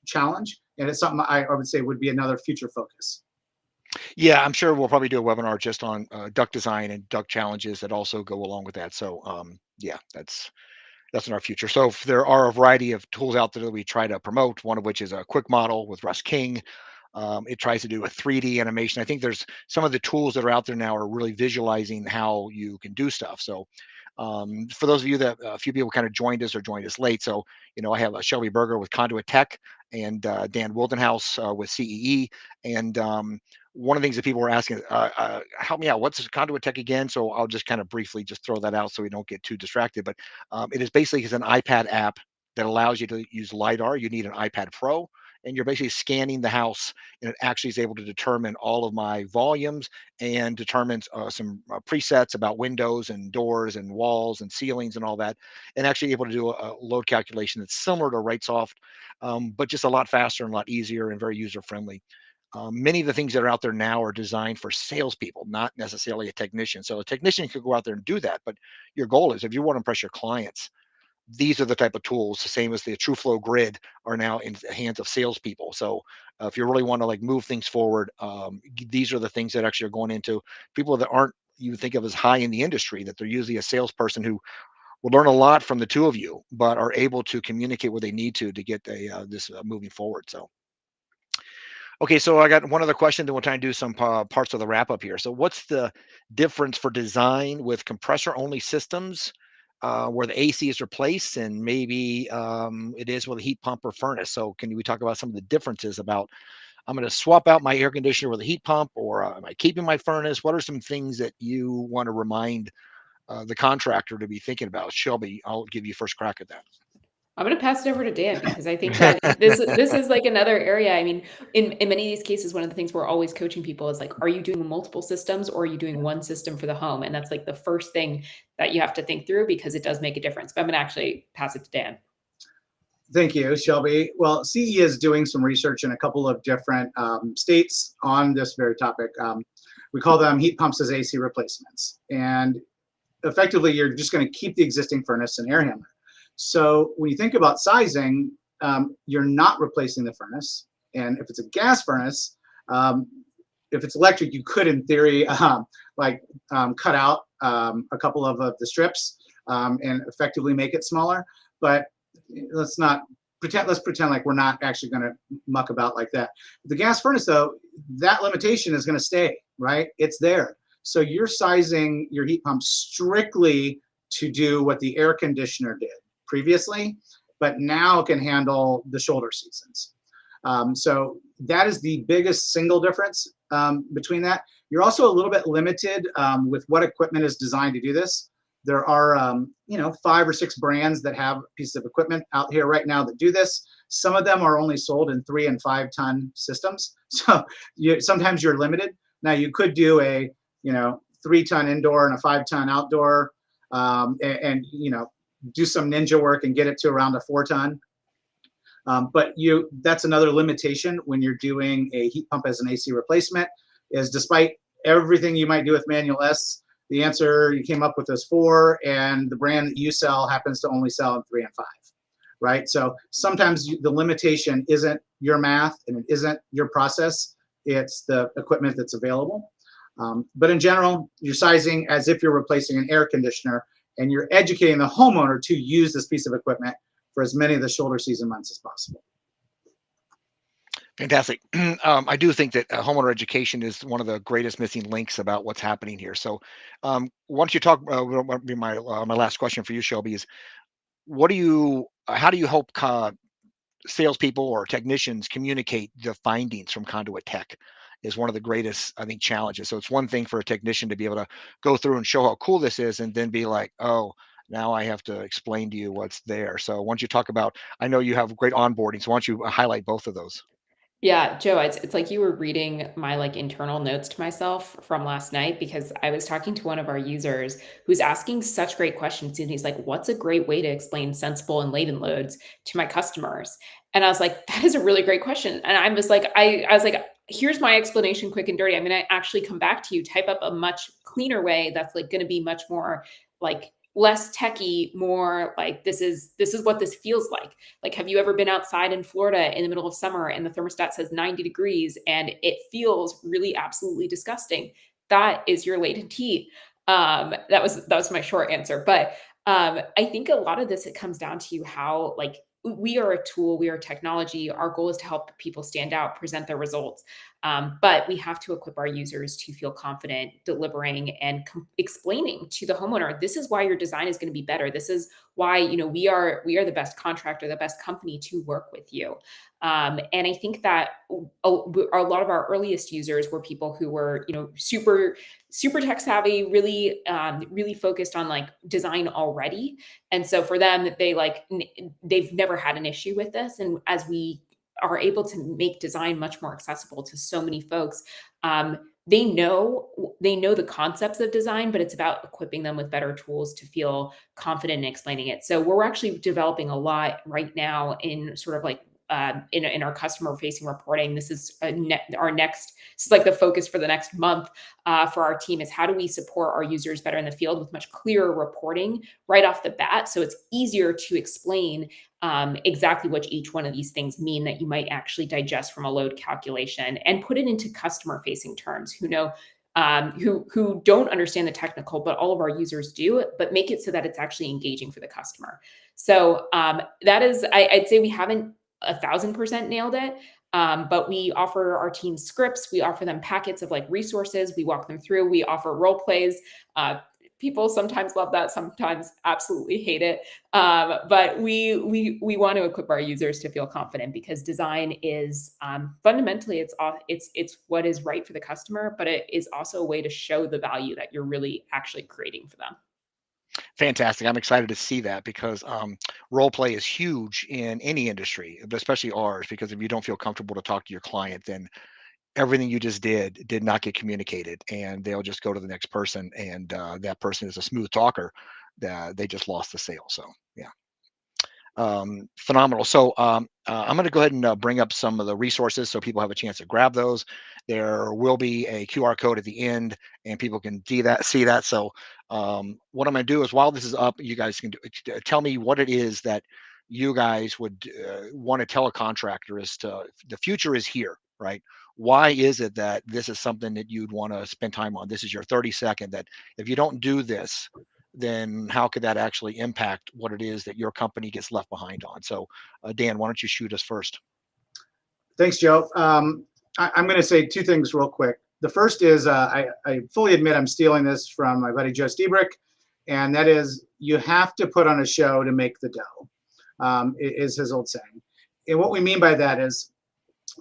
challenge, and it's something I would say would be another future focus. Yeah, I'm sure we'll probably do a webinar just on duct design and duct challenges that also go along with that. So yeah, that's in our future. So if there are a variety of tools out there that we try to promote, one of which is a quick model with Russ King. It tries to do a 3D animation. I think there's some of the tools that are out there now are really visualizing how you can do stuff. So for those of you that a few people kind of joined us or joined us late. So, I have Shelby Berger with Conduit Tech and Dan Wildenhouse with CEE. And one of the things that people were asking, help me out, what's Conduit Tech again? So I'll just kind of briefly just throw that out so we don't get too distracted. But it is basically an iPad app that allows you to use LiDAR. You need an iPad Pro, and you're basically scanning the house, and it actually is able to determine all of my volumes and determines some presets about windows and doors and walls and ceilings and all that, and actually able to do a load calculation that's similar to RightSoft, but just a lot faster and a lot easier and very user friendly. Many of the things that are out there now are designed for salespeople, not necessarily a technician. So a technician could go out there and do that, but your goal is if you want to impress your clients, these are the type of tools, the same as the TrueFlow grid, are now in the hands of salespeople. So if you really want to like move things forward, these are the things that actually are going into people that aren't you think of as high in the industry, that they're usually a salesperson who will learn a lot from the two of you, but are able to communicate what they need to get this moving forward. So. Okay, so I got one other question, then we'll try and do some parts of the wrap up here. So, what's the difference for design with compressor only systems where the AC is replaced and maybe it is with a heat pump or furnace? So, can we talk about some of the differences about I'm going to swap out my air conditioner with a heat pump, or am I keeping my furnace? What are some things that you want to remind the contractor to be thinking about? Shelby, I'll give you first crack at that. I'm going to pass it over to Dan because I think that this is like another area. I mean, in many of these cases, one of the things we're always coaching people is like, are you doing multiple systems or are you doing one system for the home? And that's like the first thing that you have to think through because it does make a difference. But I'm going to actually pass it to Dan. Thank you, Shelby. Well, CE is doing some research in a couple of different states on this very topic. We call them heat pumps as AC replacements. And effectively, you're just going to keep the existing furnace and air handler. So when you think about sizing, you're not replacing the furnace. And if it's a gas furnace, if it's electric, you could, in theory, cut out a couple of the strips and effectively make it smaller. But let's pretend like we're not actually going to muck about like that. The gas furnace, though, that limitation is going to stay, right? It's there. So you're sizing your heat pump strictly to do what the air conditioner did previously, but now can handle the shoulder seasons. So that is the biggest single difference between that. You're also a little bit limited with what equipment is designed to do this. There are 5 or 6 brands that have pieces of equipment out here right now that do this. Some of them are only sold in 3 and 5 ton systems. So sometimes you're limited. Now you could do a 3 ton indoor and a 5 ton outdoor and do some ninja work and get it to around a 4 ton. But that's another limitation when you're doing a heat pump as an AC replacement, is despite everything you might do with manual S, the answer you came up with is 4, and the brand that you sell happens to only sell in 3 and 5, right? So sometimes the limitation isn't your math and it isn't your process, it's the equipment that's available. But in general, you're sizing as if you're replacing an air conditioner, and you're educating the homeowner to use this piece of equipment for as many of the shoulder season months as possible. Fantastic. I do think that homeowner education is one of the greatest missing links about what's happening here. So, why don't you talk? My last question for you, Shelby, is how do you help salespeople or technicians communicate the findings from Conduit Tech? Is one of the greatest, I think, challenges. So it's one thing for a technician to be able to go through and show how cool this is, and then be like, oh, now I have to explain to you what's there. So why don't you talk about? I know you have great onboarding, so why don't you highlight both of those? Yeah, Joe, it's like you were reading my like internal notes to myself from last night because I was talking to one of our users who's asking such great questions. And he's like, what's a great way to explain sensible and latent loads to my customers? And I was like, that is a really great question. And I was like, I was like, here's my explanation, quick and dirty. I'm going to actually come back to you, type up a much cleaner way that's like going to be much more like less techy, more like this is what this feels like. Like, have you ever been outside in Florida in the middle of summer and the thermostat says 90 degrees and it feels really absolutely disgusting? That is your latent heat. That was my short answer. But I think a lot of this it comes down to how like we are a tool, we are technology. Our goal is to help people stand out, present their results. But we have to equip our users to feel confident delivering and explaining to the homeowner, this is why your design is going to be better. This is why we are the best contractor, the best company to work with you. And I think that a lot of our earliest users were people who were super tech savvy, really focused on like design already. And so for them, they've never had an issue with this. And as we are able to make design much more accessible to so many folks, um, they know the concepts of design, but it's about equipping them with better tools to feel confident in explaining it. So we're actually developing a lot right now in sort of like in our customer facing reporting. This is our next. This is like the focus for the next month for our team is how do we support our users better in the field with much clearer reporting right off the bat, so it's easier to explain exactly what each one of these things mean that you might actually digest from a load calculation and put it into customer facing terms who don't understand the technical, but all of our users do, but make it so that it's actually engaging for the customer. So that is, I'd say we haven't 1,000% nailed it. But we offer our team scripts, we offer them packets of like resources, we walk them through, we offer role plays. People sometimes love that, sometimes absolutely hate it. But we want to equip our users to feel confident because design is fundamentally it's what is right for the customer, but it is also a way to show the value that you're really actually creating for them. Fantastic. I'm excited to see that because role play is huge in any industry, but especially ours, because if you don't feel comfortable to talk to your client, then everything you just did not get communicated and they'll just go to the next person and that person is a smooth talker that they just lost the sale. So yeah, phenomenal. So I'm going to go ahead and bring up some of the resources so people have a chance to grab those. There will be a QR code at the end, and people can see that. See that. So what I'm going to do is while this is up, you guys can tell me what it is that you guys would want to tell a contractor as to the future is here, right? Why is it that this is something that you'd want to spend time on? This is your 30-second that if you don't do this, then how could that actually impact what it is that your company gets left behind on? So, Dan, why don't you shoot us first? Thanks, Joe. I'm going to say two things real quick. The first is I fully admit I'm stealing this from my buddy Joe Stebrick, and that is you have to put on a show to make the dough, is his old saying. And what we mean by that is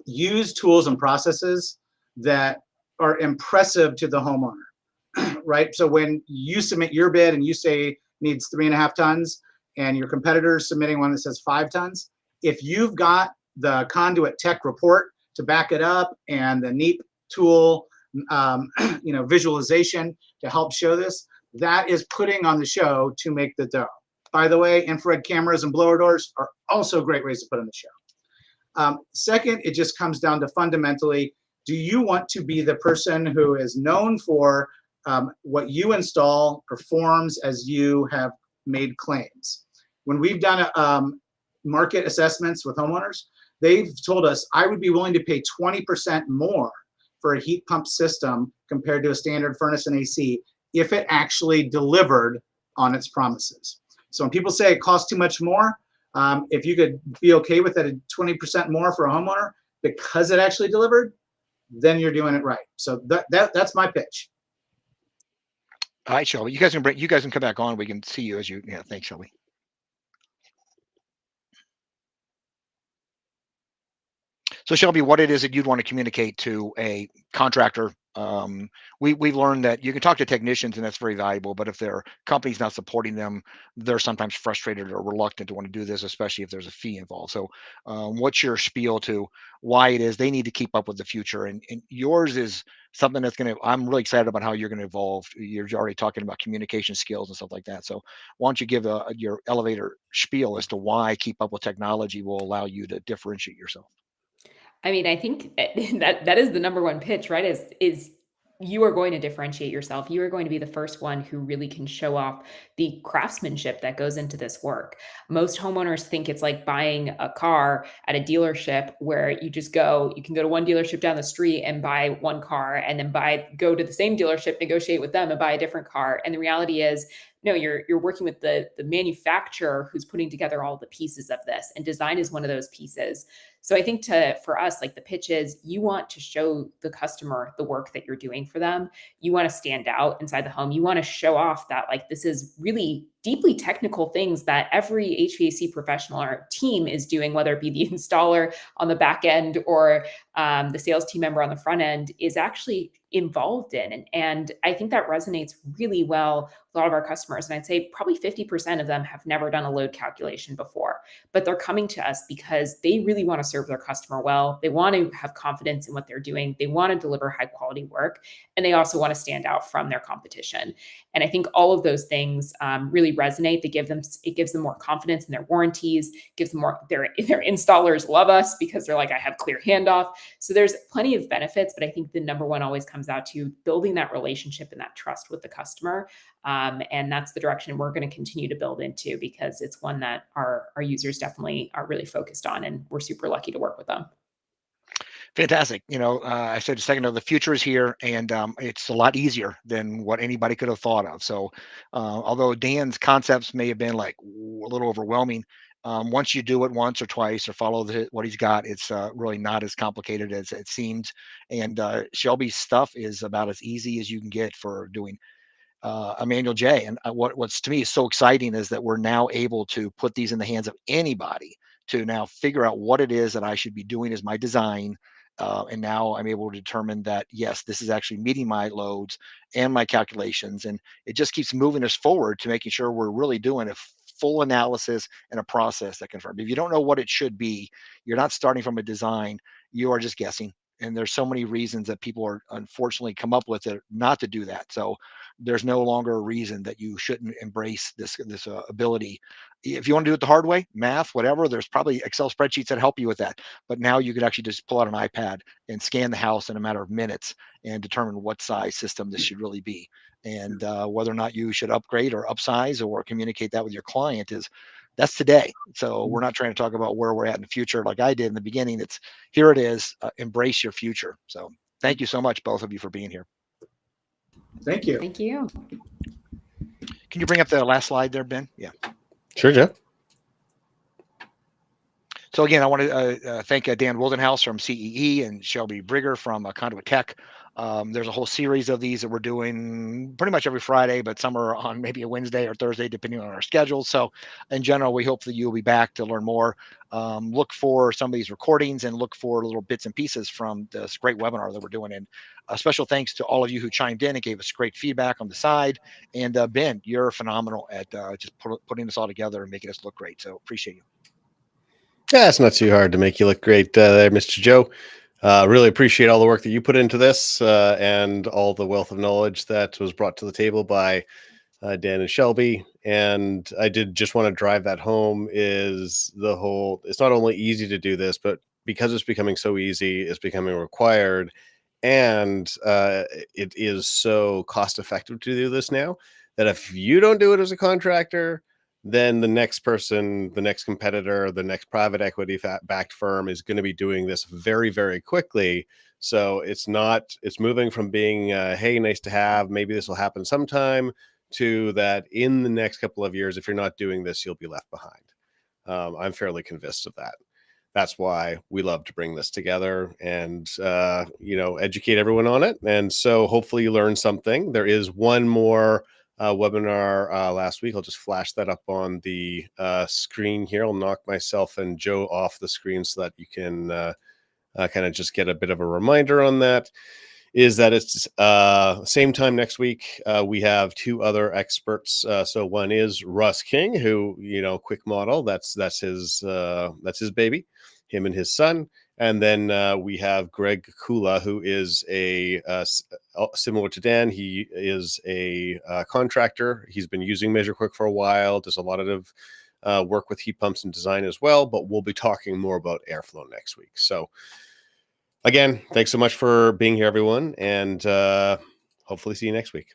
use tools and processes that are impressive to the homeowner, right? So when you submit your bid and you say needs 3.5 tons and your competitor is submitting one that says 5 tons, if you've got the Conduit Tech report to back it up and the neat tool, visualization to help show this, that is putting on the show to make the dough. By the way, infrared cameras and blower doors are also great ways to put on the show. Second, it just comes down to fundamentally, do you want to be the person who is known for what you install performs as you have made claims? When we've done market assessments with homeowners, they've told us, I would be willing to pay 20% more for a heat pump system compared to a standard furnace and AC if it actually delivered on its promises. So when people say it costs too much more, if you could be okay with that at 20% more for a homeowner because it actually delivered, then you're doing it right. So that's my pitch. All right, Shelby, you guys can come back on. We can see you as you. Yeah, thanks, Shelby. So, Shelby, what it is that you'd want to communicate to a contractor We've learned that you can talk to technicians and that's very valuable, but if their company's not supporting them, they're sometimes frustrated or reluctant to want to do this, especially if there's a fee involved. So, what's your spiel to why it is they need to keep up with the future? And yours is something that's going to, I'm really excited about how you're going to evolve. You're already talking about communication skills and stuff like that. So, why don't you give your elevator spiel as to why keep up with technology will allow you to differentiate yourself? I mean, I think that is the number one pitch, right? Is you are going to differentiate yourself. You are going to be the first one who really can show off the craftsmanship that goes into this work. Most homeowners think it's like buying a car at a dealership where you just go, you can go to one dealership down the street and buy one car and then go to the same dealership, negotiate with them and buy a different car. And the reality is, no, you're working with the manufacturer who's putting together all the pieces of this, and design is one of those pieces. So I think for us, like the pitch is you want to show the customer the work that you're doing for them. You want to stand out inside the home. You want to show off that like this is really deeply technical things that every HVAC professional or team is doing, whether it be the installer on the back end or the sales team member on the front end is actually involved in. And I think that resonates really well with a lot of our customers. And I'd say probably 50% of them have never done a load calculation before, but they're coming to us because they really want to serve their customer well. They want to have confidence in what they're doing. They want to deliver high quality work, and they also want to stand out from their competition. And I think all of those things really resonate. It gives them more confidence in their warranties, gives them more, their installers love us because they're like, I have clear handoff. So there's plenty of benefits, but I think the number one always comes out to building that relationship and that trust with the customer. And that's the direction we're going to continue to build into, because it's one that our users definitely are really focused on, and we're super lucky to work with them. Fantastic. I said a second ago, the future is here, and it's a lot easier than what anybody could have thought of. So, although Dan's concepts may have been like a little overwhelming, once you do it once or twice or follow what he's got, it's really not as complicated as it seems. And Shelby's stuff is about as easy as you can get for doing Emmanuel J. And what's to me is so exciting is that we're now able to put these in the hands of anybody to now figure out what it is that I should be doing as my design. And now I'm able to determine that, yes, this is actually meeting my loads and my calculations. And it just keeps moving us forward to making sure we're really doing a full analysis and a process that confirms. If you don't know what it should be, you're not starting from a design, you are just guessing. And there's so many reasons that people are unfortunately come up with it not to do that. So there's no longer a reason that you shouldn't embrace this ability. If you want to do it the hard way, math, whatever, there's probably Excel spreadsheets that help you with that. But now you could actually just pull out an iPad and scan the house in a matter of minutes and determine what size system this should really be. And whether or not you should upgrade or upsize or communicate that with your client that's today. So we're not trying to talk about where we're at in the future like I did in the beginning. It's here it is. Embrace your future. So thank you so much, both of you, for being here. Thank you. Thank you. Can you bring up the last slide there, Ben? Yeah. Sure, Joe. So again, I want to thank Dan Wildenhouse from CEE and Shelby Brigger from Conduit Tech. There's a whole series of these that we're doing pretty much every Friday, but some are on maybe a Wednesday or Thursday, depending on our schedule. So in general, we hope that you'll be back to learn more. Look for some of these recordings and look for little bits and pieces from this great webinar that we're doing. And a special thanks to all of you who chimed in and gave us great feedback on the side. And Ben, you're phenomenal at just putting this all together and making us look great. So appreciate you. Yeah, it's not too hard to make you look great there, Mr. Joe. Really appreciate all the work that you put into this and all the wealth of knowledge that was brought to the table by Dan and Shelby. And I did just want to drive that home is it's not only easy to do this, but because it's becoming so easy, it's becoming required. And it is so cost effective to do this now that if you don't do it as a contractor, then the next person, the next competitor, the next private equity backed firm is going to be doing this very, very quickly. So it's moving from being, hey, nice to have, maybe this will happen sometime, to that in the next couple of years, if you're not doing this, you'll be left behind. I'm fairly convinced of that. That's why we love to bring this together and, educate everyone on it. And so hopefully you learn something. There is one more webinar last week. I'll just flash that up on the screen here. I'll knock myself and Joe off the screen so that you can kind of just get a bit of a reminder on that. is that it's same time next week. We have two other experts. So one is Russ King, who, quick model. That's his baby, him and his son. And then we have Greg Kula, who is similar to Dan. He is a contractor. He's been using MeasureQuick for a while. Does a lot of work with heat pumps and design as well. But we'll be talking more about airflow next week. So again, thanks so much for being here, everyone, and hopefully see you next week.